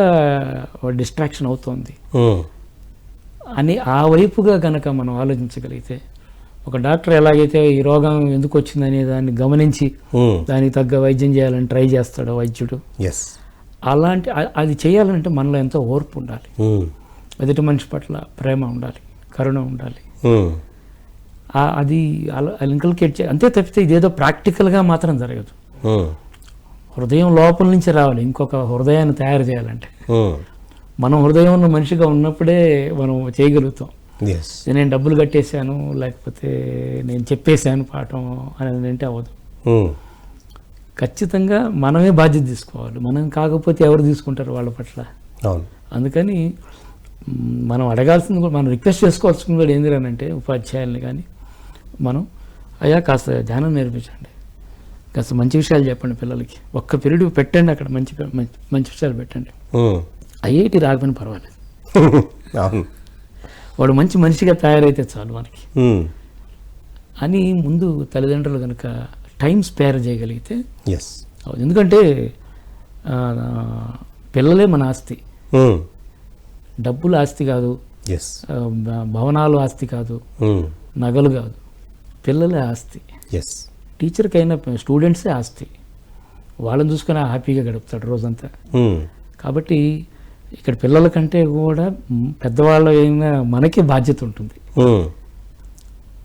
డిస్ట్రాక్షన్ అవుతోంది ఉమ్, అని ఆ వైపుగా గనక మనం ఆలోచించగలిగితే, ఒక డాక్టర్ ఎలాగైతే ఈ రోగం ఎందుకు వచ్చిందనే దాన్ని గమనించి ఉమ్, దానికి తగ్గ వైద్యం చేయాలని ట్రై చేస్తాడు వైద్యుడు, ఎస్. అలాంటి అది చేయాలంటే మనలో ఎంతో ఓర్పు ఉండాలి, ఉమ్, ఎదుటి మనిషి పట్ల ప్రేమ ఉండాలి, కరుణ ఉండాలి. ఉమ్, అది ఇంకల్కేట్ అంతే తప్పితే ఇదేదో ప్రాక్టికల్గా మాత్రం జరగదు. ఉమ్, హృదయం లోపల నుంచి రావాలి. ఇంకొక హృదయాన్ని తయారు చేయాలంటే ఉమ్, మనం హృదయం ఉన్న మనిషిగా ఉన్నప్పుడే మనం చేయగలుగుతాం. ఎస్. నేను డబ్బులు కట్టేశాను లేకపోతే నేను చెప్పేశాను పాఠం అనేది అంటే అవ్వదు. ఉమ్, ఖచ్చితంగా మనమే బాధ్యత తీసుకోవాలి. మనం కాకపోతే ఎవరు తీసుకుంటారు వాళ్ళ పట్ల. అవును. అందుకని మనం అడగాల్సింది కూడా, మనం రిక్వెస్ట్ చేసుకోవాల్సింది కూడా ఏంటంటే ఉపాధ్యాయుల్ని కానీ మనం, అయ్యా కాస్త ధ్యానం నేర్పించండి, కాస్త మంచి విషయాలు చెప్పండి పిల్లలకి, ఒక్క పీరియడ్ పెట్టండి అక్కడ మంచి మంచి విషయాలు పెట్టండి. ఉమ్, ఐఐటి రాకపోయినా పర్వాలేదు, అవును. వాడు మంచి మనిషిగా తయారైతే చాలు మనకి ఉమ్, అని ముందు తల్లిదండ్రులు కనుక టైం స్పేర్ చేయగలిగితే. ఎస్. ఎందుకంటే పిల్లలే మన ఆస్తి, ఉమ్, డబ్బులు ఆస్తి కాదు, ఎస్. భవనాలు ఆస్తి కాదు, ఉమ్, నగలు కాదు, పిల్లలే ఆస్తి. ఎస్. టీచర్కైనా స్టూడెంట్సే ఆస్తి, వాళ్ళని చూసుకొని హ్యాపీగా గడుపుతాడు రోజంతా. ఉమ్, కాబట్టి ఇక్కడ పిల్లల కంటే కూడా పెద్దవాళ్ళ అయినా మనకే బాధ్యత ఉంటుంది. ఉమ్,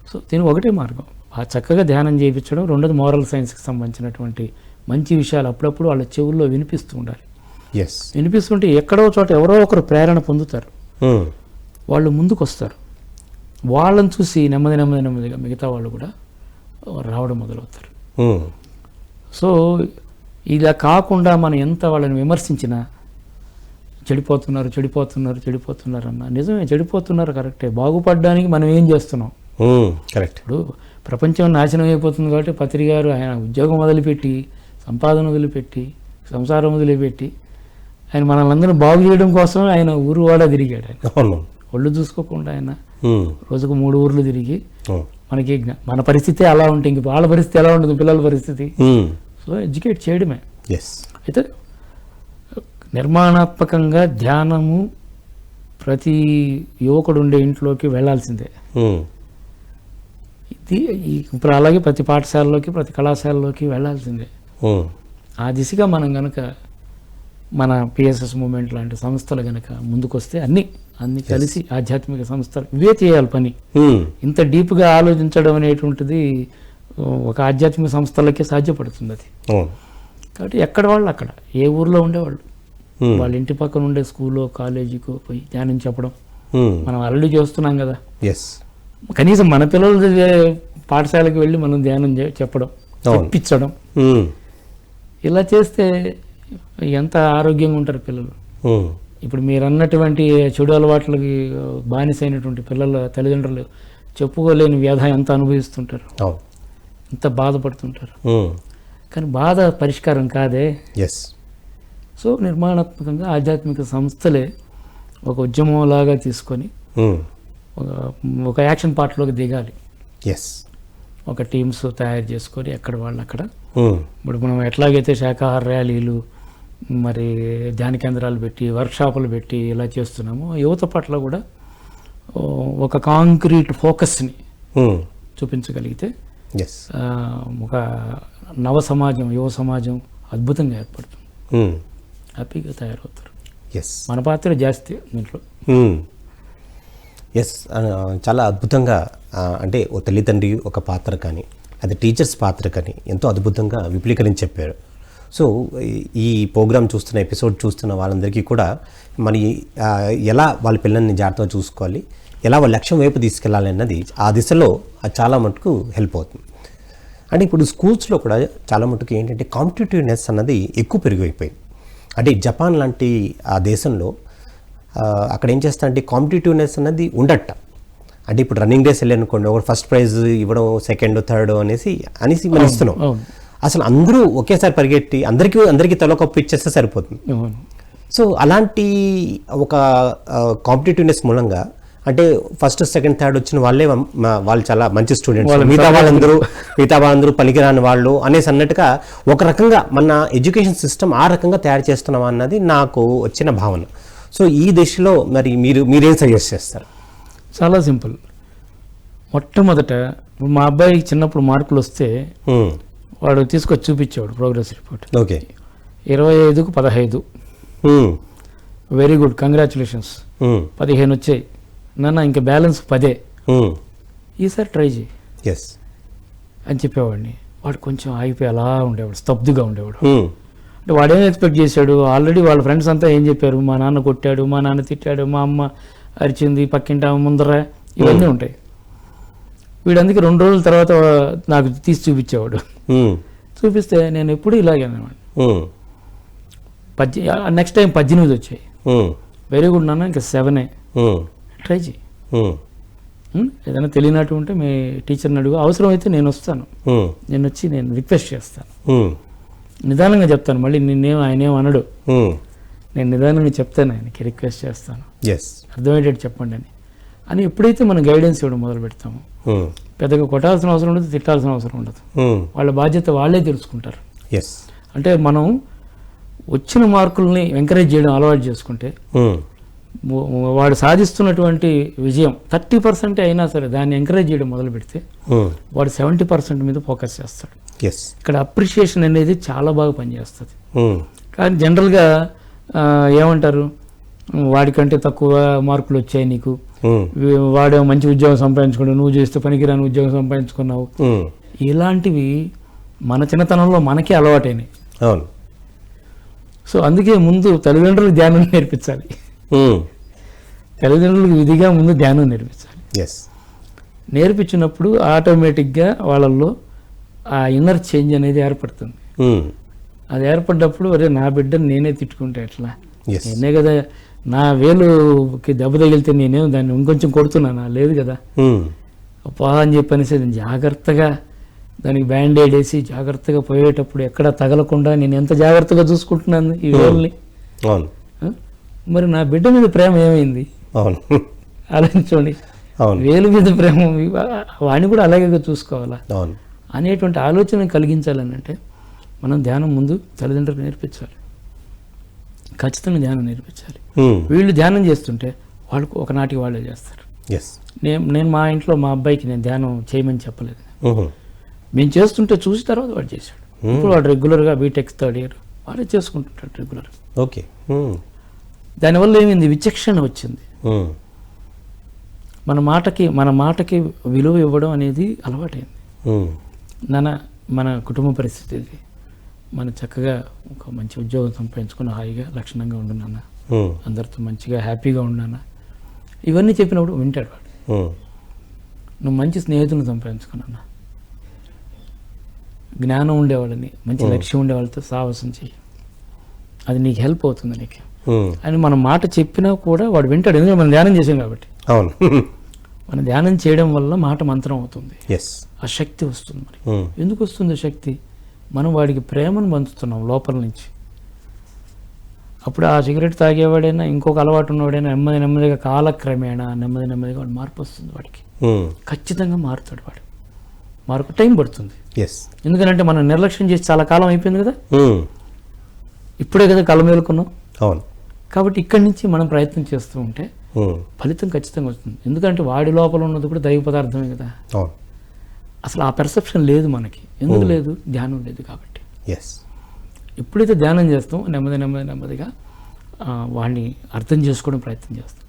సో దీనికి ఒకటే మార్గం, చక్కగా ధ్యానం చేయించడం. రెండోది మోరల్ సైన్స్కి సంబంధించినటువంటి మంచి విషయాలు అప్పుడప్పుడు వాళ్ళ చెవుల్లో వినిపిస్తూ ఉండాలి. ఎస్. వినిపిస్తుంటే ఎక్కడో చోట ఎవరో ఒకరు ప్రేరణ పొందుతారు, ఉమ్, వాళ్ళు ముందుకు వస్తారు. వాళ్ళని చూసి నెమ్మదిగా మిగతా వాళ్ళు కూడా రావడం మొదలవుతారు. ఉమ్, సో ఇలా కాకుండా మనం ఎంత వాళ్ళని విమర్శించినా చెడిపోతున్నారు అన్న, నిజమే చెడిపోతున్నారు, కరెక్టే. బాగుపడడానికి మనం ఏం చేస్తున్నాం? కరెక్ట్. ఇప్పుడు ప్రపంచం నాశనం అయిపోతుంది కాబట్టి పత్రి గారు ఆయన ఉద్యోగం వదిలిపెట్టి, సంపాదన వదిలిపెట్టి, సంసారం వదిలిపెట్టి ఆయన మనల్ని బాగు చేయడం కోసం ఆయన ఊరు వాడ తిరిగాడు. ఆయన ఒళ్ళు చూసుకోకుండా ఆయన రోజుకు 3 ఊర్లు తిరిగి, మనకి మన పరిస్థితి అలా ఉంటే ఇంక వాళ్ళ పరిస్థితి ఎలా ఉంటుంది, పిల్లల పరిస్థితి. సో ఎడ్యుకేట్ చేయడమే. అయితే నిర్మాణాత్మకంగా ధ్యానము ప్రతి యువకుడు ఉండే ఇంట్లోకి వెళ్ళాల్సిందే. ఇది ఇప్పుడు అలాగే ప్రతి పాఠశాలలోకి, ప్రతి కళాశాలలోకి వెళ్ళాల్సిందే. ఆ దిశగా మనం కనుక మన పిఎస్ఎస్ మూమెంట్ లాంటి సంస్థలు కనుక ముందుకొస్తే అన్ని కలిసి ఆధ్యాత్మిక సంస్థలు ఇవే చేయాలి పని. ఇంత డీప్గా ఆలోచించడం అనేటువంటిది ఒక ఆధ్యాత్మిక సంస్థలకే సాధ్యపడుతుంది అది. కాబట్టి ఎక్కడ వాళ్ళు అక్కడ, ఏ ఊర్లో ఉండేవాళ్ళు వాళ్ళ ఇంటి పక్కన ఉండే స్కూల్లో కాలేజీకో పోయి ధ్యానం చెప్పడం మనం ఆల్రెడీ చేస్తున్నాం కదా. కనీసం మన పిల్లలు పాఠశాలకు వెళ్ళి మనం ధ్యానం చెప్పడం, చెప్పించడం, ఇలా చేస్తే ఎంత ఆరోగ్యంగా ఉంటారు పిల్లలు. ఇప్పుడు మీరు అన్నటువంటి చెడు అలవాట్లకి బానిసైనటువంటి పిల్లల తల్లిదండ్రులు చెప్పుకోలేని వ్యధ ఎంత అనుభవిస్తుంటారు, ఎంత బాధపడుతుంటారు. కానీ బాధ పరిష్కారం కాదే. సో నిర్మాణాత్మకంగా ఆధ్యాత్మిక సంస్థలే ఒక ఉద్యమంలాగా తీసుకొని ఒక యాక్షన్ పార్ట్లోకి దిగాలి. ఒక టీమ్స్ తయారు చేసుకొని ఎక్కడ వాళ్ళు అక్కడ. ఇప్పుడు మనం ఎట్లాగైతే శాఖాహార ర్యాలీలు, మరి ధ్యాన కేంద్రాలు పెట్టి, వర్క్షాపులు పెట్టి ఇలా చేస్తున్నామో, యువత పట్ల కూడా ఒక కాంక్రీట్ ఫోకస్ని చూపించగలిగితే ఒక నవ సమాజం, యువ సమాజం అద్భుతంగా ఏర్పడుతుంది. హ్యాపీగా తయారవుతారు. మన పాత్ర జాస్తి దీంట్లో. చాలా అద్భుతంగా, అంటే ఓ తల్లిదండ్రి ఒక పాత్ర కానీ, అది టీచర్స్ పాత్ర కానీ ఎంతో అద్భుతంగా విపులీకరించి చెప్పారు. సో ఈ ప్రోగ్రామ్ చూస్తున్న, ఎపిసోడ్ చూస్తున్న వాళ్ళందరికీ కూడా మరి ఎలా వాళ్ళ పిల్లల్ని జాగ్రత్తగా చూసుకోవాలి, ఎలా వాళ్ళ లక్ష్యం వైపు తీసుకెళ్ళాలి అన్నది ఆ దిశలో చాలా మటుకు హెల్ప్ అవుతుంది. అంటే ఇప్పుడు స్కూల్స్లో కూడా చాలా మటుకు ఏంటంటే కాంపిటేటివ్నెస్ అన్నది ఎక్కువ పెరిగిపోయింది. అంటే జపాన్ లాంటి ఆ దేశంలో అక్కడ ఏం చేస్తా అంటే కాంపిటేటివ్నెస్ అన్నది ఉండట. అంటే ఇప్పుడు రన్నింగ్ రేస్ వెళ్ళి అనుకోండి, ఒకటి ఫస్ట్ ప్రైజ్ ఇవ్వడం, సెకండ్ థర్డ్ అనేసి మనం ఇస్తున్నాం. అసలు అందరూ ఒకేసారి పరిగెట్టి అందరికీ తలకప్పు ఇచ్చేస్తే సరిపోతుంది. సో అలాంటి ఒక కాంపిటేటివ్నెస్ మూలంగా అంటే ఫస్ట్ సెకండ్ థర్డ్ వచ్చిన వాళ్ళు చాలా మంచి స్టూడెంట్స్, మిగతా వాళ్ళందరూ పనికిరాని వాళ్ళు అనేసి అన్నట్టుగా ఒక రకంగా మన ఎడ్యుకేషన్ సిస్టమ్ ఆ రకంగా తయారు చేస్తున్నాం అన్నది నాకు వచ్చిన భావన. సో ఈ దిశలో మరి మీరేం సజెస్ట్ చేస్తారు? చాలా సింపుల్. మొట్టమొదట మా అబ్బాయికి చిన్నప్పుడు మార్కులు వస్తే వాడు తీసుకొచ్చి చూపించేవాడు ప్రోగ్రెస్ రిపోర్ట్. 25కు 15, వెరీ గుడ్, కంగ్రాచులేషన్స్, 15 వచ్చాయి నాన్న, ఇంకా బ్యాలెన్స్ 10, ఈసారి ట్రై చేయి అని చెప్పేవాడిని. వాడు కొంచెం ఆగిపోయి అలా ఉండేవాడు, స్తబ్దుగా ఉండేవాడు. అంటే వాడేం ఎక్స్పెక్ట్ చేశాడు, ఆల్రెడీ వాళ్ళ ఫ్రెండ్స్ అంతా ఏం చెప్పారు, మా నాన్న కొట్టాడు, మా నాన్న తిట్టాడు, మా అమ్మ అరిచింది, పక్కింటి ముందర, ఇవన్నీ ఉంటాయి. వీడందుకే 2 రోజుల తర్వాత నాకు తీసి చూపించేవాడు. చూపిస్తే నేను ఎప్పుడు ఇలాగే అన్నమాట. నెక్స్ట్ టైం 18 వచ్చాయి, వెరీ గుడ్ నాన్న, ఇంకా 7, ట్రై చేయి. ఏదైనా తెలియనట్టు ఉంటే మీ టీచర్ని అడుగు, అవసరం అయితే నేను వస్తాను, నేను వచ్చి నేను రిక్వెస్ట్ చేస్తాను, నిదానంగా చెప్తాను, మళ్ళీ ఆయనేం అనడు, నేను నిదానంగా చెప్తాను, ఆయనకి రిక్వెస్ట్ చేస్తాను, అర్థమయ్యేటట్టు చెప్పండి అని ఎప్పుడైతే మనం గైడెన్స్ ఇవ్వడం మొదలు పెడతామో పెద్దగా కొట్టాల్సిన అవసరం ఉండదు, తిట్టాల్సిన అవసరం ఉండదు. వాళ్ళ బాధ్యత వాళ్ళే తెలుసుకుంటారు. అంటే మనం వచ్చిన మార్కుల్ని ఎంకరేజ్ చేయడం అలవాటు చేసుకుంటే వాడు సాధిస్తున్నటువంటి విజయం 30% అయినా సరే దాన్ని ఎంకరేజ్ చేయడం మొదలు పెడితే వాడు 70% మీద ఫోకస్ చేస్తాడు. ఇక్కడ అప్రిషియేషన్ అనేది చాలా బాగా పనిచేస్తుంది. కానీ జనరల్గా ఏమంటారు, వాడికంటే తక్కువ మార్కులు వచ్చాయి నీకు, వాడే మంచి ఉద్యోగం సంపాదించుకున్నావు, నువ్వు చేస్తే పనికిరాని ఉద్యోగం సంపాదించుకున్నావు, ఇలాంటివి మన చిన్నతనంలో మనకే అలవాటైనాయి. సో అందుకే ముందు తల్లిదండ్రులకు ధ్యానం నేర్పించాలి, తల్లిదండ్రులకు విధిగా ముందు ధ్యానం నేర్పించాలి. నేర్పించినప్పుడు ఆటోమేటిక్గా వాళ్ళల్లో ఆ ఇన్నర్ చేంజ్ అనేది ఏర్పడుతుంది. అది ఏర్పడ్డప్పుడు అరే నా బిడ్డను నేనే తిట్టుకుంటే ఎట్లా, నేనే కదా, నా వేలుకి దెబ్బ తగిలితే నేనేం దాన్ని ఇంకొంచెం కొడుతున్నానా, లేదు కదా, అప్పా అని చెప్పనేసి జాగ్రత్తగా దానికి బ్యాండేడ్ వేసి జాగ్రత్తగా పోయేటప్పుడు ఎక్కడ తగలకుండా నేను ఎంత జాగ్రత్తగా చూసుకుంటున్నాను ఈ వేలుని. మరి నా బిడ్డ మీద ప్రేమ ఏమైంది ఆలోచించండి. వేలు మీద ప్రేమ వాడిని కూడా అలాగే చూసుకోవాలా అనేటువంటి ఆలోచన కలిగించాలని అంటే మనం ధ్యానం ముందు తల్లిదండ్రులకు నేర్పించాలి, ఖచ్చితంగా ధ్యానం నేర్పించాలి. వీళ్ళు ధ్యానం చేస్తుంటే వాళ్ళకు ఒకనాటికి వాళ్ళే చేస్తారు. నేను మా ఇంట్లో మా అబ్బాయికి నేను ధ్యానం చేయమని చెప్పలేదు, మేము చేస్తుంటే చూసి తర్వాత వాడు చేశాడు. ఇప్పుడు వాడు రెగ్యులర్గా బీటెక్ 3rd year వాడే చేసుకుంటుంటాడు రెగ్యులర్. దానివల్ల ఏమైంది, విచక్షణ వచ్చింది. మన మాటకి విలువ ఇవ్వడం అనేది అలవాటైంది. మన కుటుంబ పరిస్థితి మన చక్కగా ఒక మంచి ఉద్యోగం సంపాదించుకుని హాయిగా లక్షణంగా ఉండున్నానా, అందరితో మంచిగా హ్యాపీగా ఉన్నానా, ఇవన్నీ చెప్పినప్పుడు వింటాడు వాడు. నువ్వు మంచి స్నేహితులను సంపాదించుకున్నా, జ్ఞానం ఉండేవాళ్ళని, మంచి లక్ష్యం ఉండేవాళ్ళతో సాహసం చెయ్యి, అది నీకు హెల్ప్ అవుతుంది నీకు అని మనం మాట చెప్పినా కూడా వాడు వింటాడు, ఎందుకంటే మనం ధ్యానం చేసాం కాబట్టి. అవును. మనం ధ్యానం చేయడం వల్ల మాట మంత్రం అవుతుంది, ఎస్, ఆ శక్తి వస్తుంది. మరి ఎందుకు వస్తుంది శక్తి? మనం వాడికి ప్రేమను పంచుతున్నాం లోపల నుంచి. అప్పుడు ఆ సిగరెట్ తాగేవాడైనా ఇంకొక అలవాటు ఉన్నవాడైనా నెమ్మదిగా కాలక్రమేణా నెమ్మదిగా వాడు మార్పు వస్తుంది వాడికి. ఖచ్చితంగా మారుతాడు వాడు. మార్పు టైం పడుతుంది. ఎందుకంటే మనం నిర్లక్ష్యం చేసి చాలా కాలం అయిపోయింది కదా, ఇప్పుడే కదా కళ్ళ మేలుకున్నాం. అవును. కాబట్టి ఇక్కడి నుంచి మనం ప్రయత్నం చేస్తూ ఉంటే ఫలితం ఖచ్చితంగా వస్తుంది. ఎందుకంటే వాడి లోపల ఉన్నది కూడా దైవ పదార్థమే కదా. అసలు ఆ పెర్సెప్షన్ లేదు మనకి. ఎందుకు లేదు? ధ్యానం లేదు కాబట్టి. ఎప్పుడైతే ధ్యానం చేస్తాం నెమ్మదిగా వాడిని అర్థం చేసుకోవడం ప్రయత్నం చేస్తాం.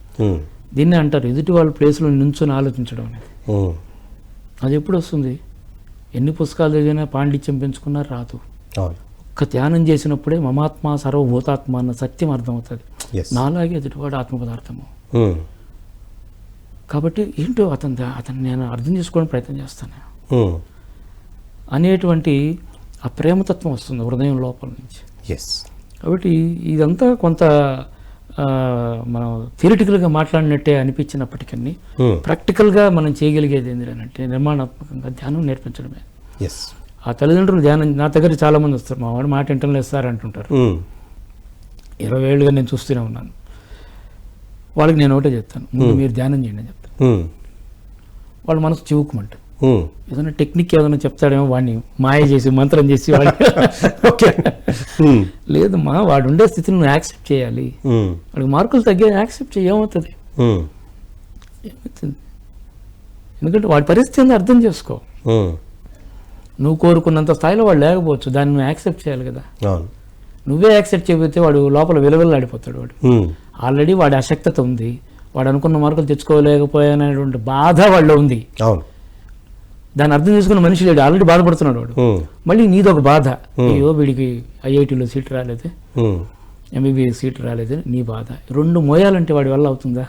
దీన్నే అంటారు ఎదుటి వాళ్ళ ప్లేస్లో నించొని ఆలోచించడం అనేది. అది ఎప్పుడు వస్తుంది? ఎన్ని పుస్తకాలు చదివినా పాండిత్యం పెంచుకున్నా రాదు. ఒక్క ధ్యానం చేసినప్పుడే మమాత్మ సర్వభూతాత్మ అన్న సత్యం అర్థమవుతుంది. నాలాగే ఎదుటివాడు ఆత్మ పదార్థము. కాబట్టి ఏంటో అతను నేను అర్థం చేసుకోవడం ప్రయత్నం చేస్తాను అనేటువంటి ఆ ప్రేమతత్వం వస్తుంది హృదయం లోపల నుంచి. కాబట్టి ఇదంతా కొంత మనం థియరిటికల్గా మాట్లాడినట్టే అనిపించినప్పటికీ ప్రాక్టికల్గా మనం చేయగలిగేది ఏంటంటే నిర్మాణాత్మకంగా ధ్యానం నేర్పించడమే. ఆ తల్లిదండ్రులు ధ్యానం, నా దగ్గర చాలామంది వస్తారు, మా వాడు మాట వింటంలో ఇస్తారు అంటుంటారు. 20 ఏళ్ళుగా నేను చూస్తూనే ఉన్నాను. వాళ్ళకి నేను ఒకటే చెప్తాను, ముందు మీరు ధ్యానం చేయండి అని చెప్తాను. వాళ్ళ మనసు చివుకుమంట. ఏదైనా టెక్నిక్ ఏదైనా చెప్తాడేమో వాడిని మాయ చేసి మంత్రం చేసి లేదమ్మా, వాడు ఉండే స్థితిని నువ్వు యాక్సెప్ట్ చేయాలి. వాడికి మార్కులు తగ్గే యాక్సెప్ట్ చేయమవుతుంది. ఎందుకంటే వాడి పరిస్థితిని అర్థం చేసుకో. నువ్వు కోరుకున్నంత స్థాయిలో వాడు లేకపోవచ్చు, దాన్ని నువ్వు యాక్సెప్ట్ చేయాలి కదా. నువ్వే యాక్సెప్ట్ చేయకపోతే వాడు లోపల విలవిల్లాడిపోతాడు. వాడు ఆల్రెడీ వాడి అశక్తత ఉంది, వాడు అనుకున్న మార్కులు తెచ్చుకోలేకపోయానటువంటి బాధ వాళ్ళలో ఉంది. దాన్ని అర్థం చేసుకున్న మనిషి లేడు, ఆల్రెడీ బాధపడుతున్నాడు వాడు. మళ్ళీ నీదొక బాధ, అయ్యో వీడికి ఐఐటీలో సీట్ రాలేదు, ఎంబీబీఎస్ సీట్ రాలేదు, నీ బాధ. రెండు మోయాలంటే వాడి వల్ల అవుతుందా?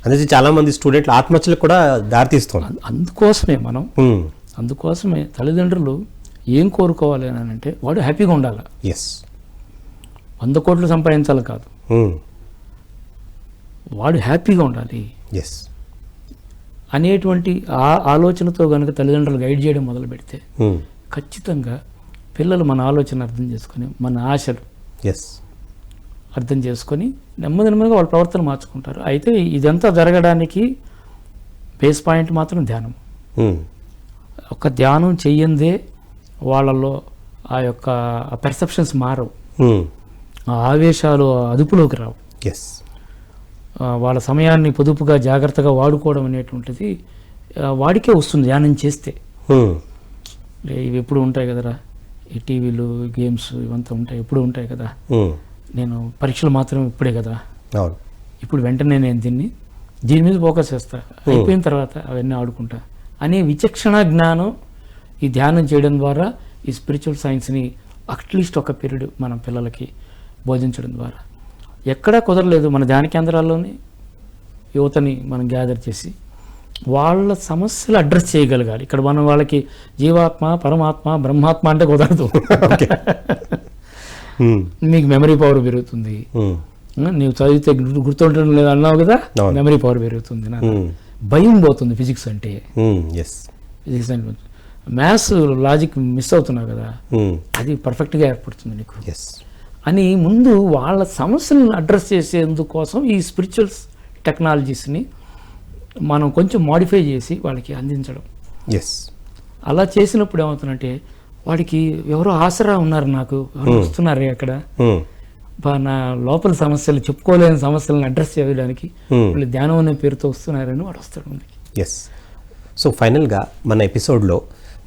అనేది చాలా మంది స్టూడెంట్లు ఆత్మహత్యలకు కూడా దారితీస్తుంది. అందుకోసమే తల్లిదండ్రులు ఏం కోరుకోవాలి అని అంటే వాడు హ్యాపీగా ఉండాలి. 100 కోట్లు సంపాదించాలి కాదు, వాడు హ్యాపీగా ఉండాలి అనేటువంటి ఆ ఆలోచనతో కనుక తల్లిదండ్రులు గైడ్ చేయడం మొదలు పెడితే ఖచ్చితంగా పిల్లలు మన ఆలోచన అర్థం చేసుకొని, మన ఆశలు అర్థం చేసుకొని నెమ్మదిగా వాళ్ళ ప్రవర్తన మార్చుకుంటారు. అయితే ఇదంతా జరగడానికి బేస్ పాయింట్ మాత్రం ధ్యానం. ఒక ధ్యానం చెయ్యందే వాళ్ళలో ఆ యొక్క పెర్సెప్షన్స్ మారవు, ఆ ఆవేశాలు అదుపులోకి రావు. వాళ్ళ సమయాన్ని పొదుపుగా జాగ్రత్తగా వాడుకోవడం అనేటువంటిది వాడికే వస్తుంది ధ్యానం చేస్తే. ఇవి ఎప్పుడు ఉంటాయి కదరా, ఈ టీవీలు గేమ్స్ ఇవంతా ఉంటాయి, ఎప్పుడు ఉంటాయి కదా. నేను పరీక్షలు మాత్రం ఇప్పుడే కదా, ఇప్పుడు వెంటనే నేను దీని మీద ఫోకస్ చేస్తా, అయిపోయిన తర్వాత అవన్నీ ఆడుకుంటా అనే విచక్షణ జ్ఞానం ఈ ధ్యానం చేయడం ద్వారా, ఈ స్పిరిచువల్ సైన్స్ని అట్లీస్ట్ ఒక పీరియడ్ మనం పిల్లలకి బోధించడం ద్వారా. ఎక్కడా కుదరలేదు, మన ధ్యాన కేంద్రాల్లోని యువతని మనం గ్యాదర్ చేసి వాళ్ళ సమస్యలు అడ్రస్ చేయగలగాలి. ఇక్కడ మనం వాళ్ళకి జీవాత్మ, పరమాత్మ, బ్రహ్మాత్మ అంటే కుదరదు. మీకు మెమరీ పవర్ పెరుగుతుంది, నీవు చదివితే గుర్తుండడం లేదు అన్నావు కదా, మెమరీ పవర్ పెరుగుతుంది, భయం పోతుంది ఫిజిక్స్ అంటే. ఫిజిక్స్ అంటే మ్యాథ్స్ లాజిక్ మిస్ అవుతున్నావు కదా, అది పర్ఫెక్ట్గా ఏర్పడుతుంది నీకు అని ముందు వాళ్ళ సమస్యలను అడ్రస్ చేసేందుకోసం ఈ స్పిరిచువల్ టెక్నాలజీస్ని మనం కొంచెం మాడిఫై చేసి వాళ్ళకి అందించడం. అలా చేసినప్పుడు ఏమవుతుందంటే వాడికి ఎవరో ఆసరా ఉన్నారు, నాకు ఎవరు వస్తున్నారు అక్కడ, నా లోపల సమస్యలు, చెప్పుకోలేని సమస్యలను అడ్రస్ చేయడానికి వాళ్ళు ధ్యానం అనే పేరుతో వస్తున్నారని వాడు వస్తాడు ముందుకి. సో ఫైనల్గా మన ఎపిసోడ్లో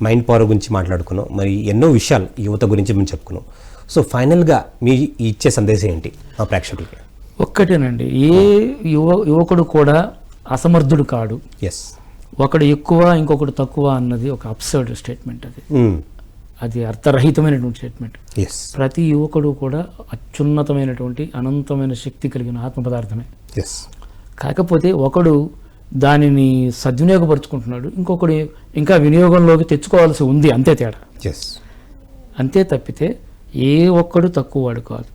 మైండ్ పవర్ గురించి మాట్లాడుకున్నాం, మరి ఎన్నో విషయాలు యువత గురించి మేము చెప్పుకున్నాం. సో ఫైనల్గా మీ ఇచ్చే సందేశం ఏంటి మా ప్రేక్షకులకి? ఒక్కటేనండి, ఏ యువకుడు కూడా అసమర్థుడు కాడు. ఒకడు ఎక్కువ ఇంకొకడు తక్కువ అన్నది ఒక అబ్సర్డ్ స్టేట్మెంట్. అది అర్థరహితమైనటువంటి స్టేట్మెంట్. ప్రతి యువకుడు కూడా అత్యున్నతమైనటువంటి అనంతమైన శక్తి కలిగిన ఆత్మ పదార్థమే. కాకపోతే ఒకడు దానిని సద్వినియోగపరుచుకుంటున్నాడు, ఇంకొకడు ఇంకా వినియోగంలోకి తెచ్చుకోవాల్సి ఉంది, అంతే తేడా. అంతే తప్పితే ఏ ఒక్కడు తక్కువ వాడు కాదు.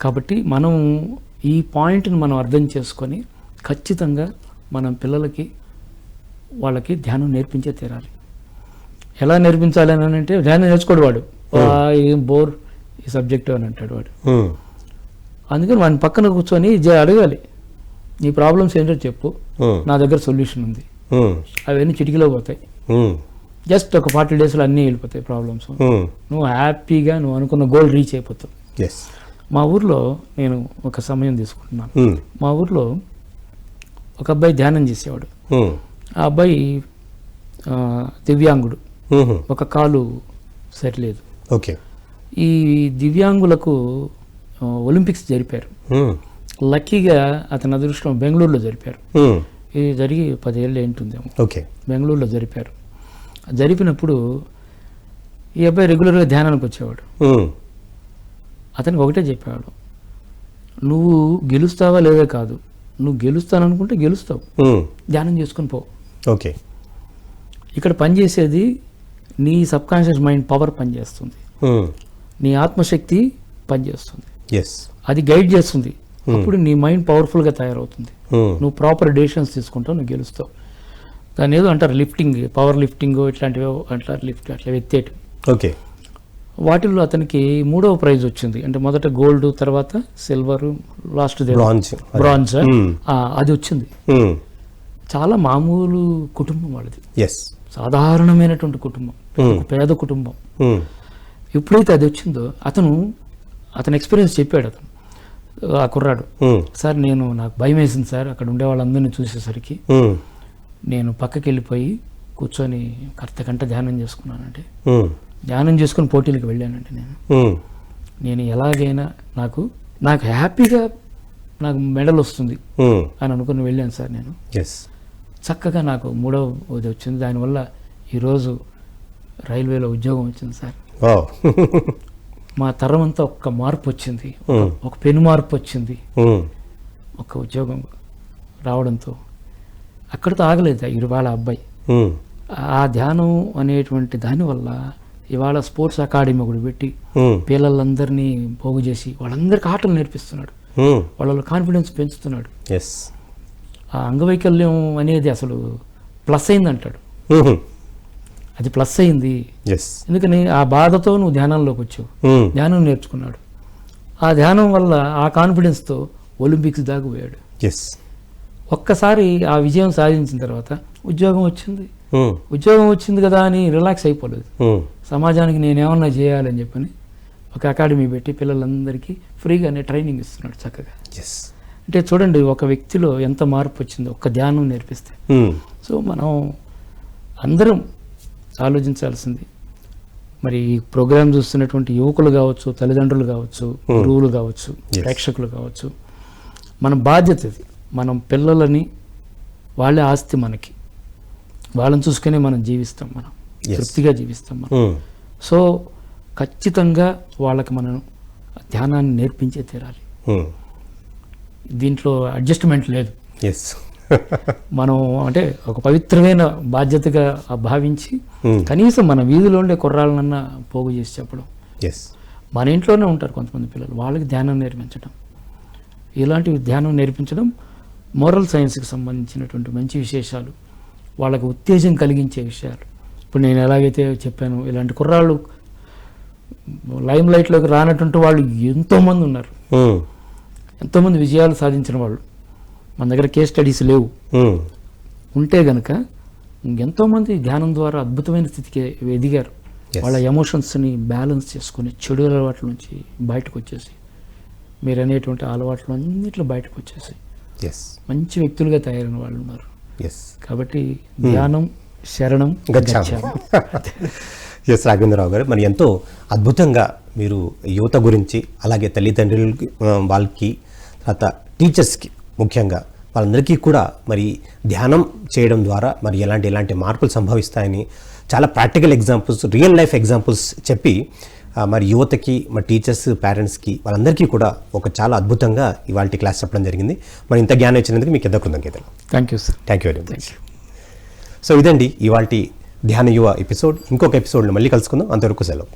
కాబట్టి మనం ఈ పాయింట్ని మనం అర్థం చేసుకొని ఖచ్చితంగా మనం పిల్లలకి వాళ్ళకి ధ్యానం నేర్పించే తీరాలి. ఎలా నేర్పించాలి అని అంటే ధ్యానం నేర్చుకోడు వాడు, ఏం బోర్ ఈ సబ్జెక్టు అని అంటాడు వాడు. అందుకని వాడిని పక్కన కూర్చొని అడగాలి, నీ ప్రాబ్లమ్స్ ఏంటో చెప్పు, నా దగ్గర సొల్యూషన్ ఉంది. అవన్నీ చిటికలో పోతాయి. జస్ట్ ఒక 40 డేస్లో అన్నీ వెళ్ళిపోతాయి ప్రాబ్లమ్స్. నువ్వు హ్యాపీగా నువ్వు అనుకున్న గోల్ రీచ్ అయిపోతావు. మా ఊర్లో నేను ఒక సమయం తీసుకుంటున్నాను. మా ఊర్లో ఒక అబ్బాయి ధ్యానం చేసేవాడు. ఆ అబ్బాయి దివ్యాంగుడు, ఒక కాలు సరిలేదు. ఓకే. ఈ దివ్యాంగులకు ఒలింపిక్స్ జరిపారు. లక్కీగా అతని అదృష్టం బెంగళూరులో జరిపారు. ఇది జరిగి 10 ఏళ్ళు ఏంటుందేమో. ఓకే. బెంగళూరులో జరిపారు. జరిపినప్పుడు ఈ అబ్బాయి రెగ్యులర్గా ధ్యానానికి వచ్చేవాడు. అతనికి ఒకటే చెప్పేవాడు, నువ్వు గెలుస్తావా లేదా కాదు, నువ్వు గెలుస్తాననుకుంటే గెలుస్తావు, ధ్యానం చేసుకుని పో. ఓకే. ఇక్కడ పనిచేసేది నీ సబ్కాన్షియస్ మైండ్ పవర్ పనిచేస్తుంది, నీ ఆత్మశక్తి పనిచేస్తుంది, అది గైడ్ చేస్తుంది. అప్పుడు నీ మైండ్ పవర్ఫుల్గా తయారవుతుంది. నువ్వు ప్రాపర్ డెసిషన్స్ తీసుకుంటావు, నువ్వు గెలుస్తావు. దాని ఏదో అంటారు లిఫ్టింగ్, పవర్ లిఫ్టింగ్ ఇట్లాంటివి అంటారు, అట్లా ఎత్తేటి. ఓకే. వాటిల్లో అతనికి 3వ ప్రైజ్ వచ్చింది. అంటే మొదట గోల్డ్, తర్వాత సిల్వర్, లాస్ట్ బ్రాంజ్, అది వచ్చింది. చాలా మామూలు కుటుంబం వాళ్ళది, సాధారణమైనటువంటి కుటుంబం, పేద కుటుంబం. ఎప్పుడైతే అది వచ్చిందో అతను ఎక్స్పీరియన్స్ చెప్పాడు. అతను ఆ కుర్రాడు, సార్ నాకు భయం వేసింది సార్, అక్కడ ఉండే వాళ్ళందరినీ చూసేసరికి నేను పక్కకి వెళ్ళిపోయి కూర్చొని గంట ధ్యానం చేసుకున్నానంటే, ధ్యానం చేసుకుని పోటీలకు వెళ్ళానండి. నేను ఎలాగైనా నాకు హ్యాపీగా నాకు మెడల్ వస్తుంది అని అనుకుని వెళ్ళాను సార్. నేను చక్కగా నాకు 3వది వచ్చింది. దానివల్ల ఈరోజు రైల్వేలో ఉద్యోగం వచ్చింది సార్. మా తరం అంతా ఒక్క మార్పు వచ్చింది, ఒక పెను మార్పు వచ్చింది, ఒక ఉద్యోగం రావడంతో. అక్కడితో ఆగలేదు ఇవాళ అబ్బాయి. ఆ ధ్యానం అనేటువంటి దానివల్ల ఇవాళ స్పోర్ట్స్ అకాడమీ ఒకటి పెట్టి పిల్లలందరినీ పోగు చేసి వాళ్ళందరికీ ఆటలు నేర్పిస్తున్నాడు, వాళ్ళ కాన్ఫిడెన్స్ పెంచుతున్నాడు. ఆ అంగవైకల్యం అనేది అసలు ప్లస్ అయింది అంటాడు, అది ప్లస్ అయింది. ఎందుకని ఆ బాధతో నువ్వు ధ్యానంలోకి వచ్చావు, ధ్యానం నేర్చుకున్నాడు. ఆ ధ్యానం వల్ల ఆ కాన్ఫిడెన్స్తో ఒలింపిక్స్ దాకా పోయాడు. ఒక్కసారి ఆ విజయం సాధించిన తర్వాత ఉద్యోగం వచ్చింది కదా అని రిలాక్స్ అయిపోలేదు. సమాజానికి నేనేమన్నా చేయాలని చెప్పని ఒక అకాడమీ పెట్టి పిల్లలందరికీ ఫ్రీగానే ట్రైనింగ్ ఇస్తున్నాడు చక్కగా. అంటే చూడండి ఒక వ్యక్తిలో ఎంత మార్పు వచ్చిందో ఒక్క ధ్యానం నేర్పిస్తే. సో మనం అందరం ఆలోచించాల్సింది, మరి ఈ ప్రోగ్రాం చూస్తున్నటువంటి యువకులు కావచ్చు, తల్లిదండ్రులు కావచ్చు, గురువులు కావచ్చు, ప్రేక్షకులు కావచ్చు, మన బాధ్యత ఇది. మనం పిల్లలని, వాళ్ళే ఆస్తి మనకి, వాళ్ళని చూసుకునే మనం జీవిస్తాం, మనం తృప్తిగా జీవిస్తాం మనం. సో ఖచ్చితంగా వాళ్ళకి మనం ధ్యానాన్ని నేర్పించే తీరాలి. దీంట్లో అడ్జస్ట్మెంట్ లేదు. మనం అంటే ఒక పవిత్రమైన బాధ్యతగా భావించి కనీసం మన వీధిలో ఉండే కుర్రాళ్ళనన్నా పోగు చేసి చెప్పడం. మన ఇంట్లోనే ఉంటారు కొంతమంది పిల్లలు, వాళ్ళకి ధ్యానం నేర్పించడం, ఇలాంటి ధ్యానం నేర్పించడం మోరల్ సైన్స్కి సంబంధించినటువంటి మంచి విశేషాలు, వాళ్ళకి ఉత్తేజం కలిగించే విషయాలు. ఇప్పుడు నేను ఎలాగైతే చెప్పాను, ఇలాంటి కుర్రాళ్ళు లైమ్ లైట్లోకి రానటువంటి వాళ్ళు ఎంతోమంది ఉన్నారు, ఎంతోమంది విజయాలు సాధించిన వాళ్ళు. మన దగ్గర కేస్ స్టడీస్ లేవు, ఉంటే గనక ఎంతోమంది ధ్యానం ద్వారా అద్భుతమైన స్థితికి ఎదిగారు. వాళ్ళ ఎమోషన్స్ని బ్యాలెన్స్ చేసుకొని చెడు అలవాట్ల నుంచి బయటకు వచ్చేసి, మీరు అనేటువంటి అలవాట్లు అన్నిట్లో బయటకు వచ్చేసి మంచి వ్యక్తులుగా తయారైన వాళ్ళు ఉన్నారు. కాబట్టి ధ్యానం శరణం గచ్చామి. రాఘవేంద్రరావు గారు, మరి ఎంతో అద్భుతంగా మీరు యువత గురించి, అలాగే తల్లిదండ్రులకి, వాళ్ళకి, తర్వాత టీచర్స్కి, ముఖ్యంగా వాళ్ళందరికీ కూడా మరి ధ్యానం చేయడం ద్వారా మరి ఎలాంటి మార్పులు సంభవిస్తాయని చాలా practical examples, real life examples చెప్పి మరి యువతకి, మరి టీచర్స్, పేరెంట్స్కి, వాళ్ళందరికీ కూడా ఒక చాలా అద్భుతంగా ఇవాళ క్లాస్ చెప్పడం జరిగింది. మరి ఇంత జ్ఞానం ఇచ్చినందుకు మీకు ఎంత కృతజ్ఞతలు. Thank you sir. Thank you very much. So ఇదండి ఇవాళ ధ్యాన యువ ఎపిసోడ్. ఇంకొక ఎపిసోడ్లో మళ్ళీ కలుసుకుందాం. అంతవరకు సెలవు.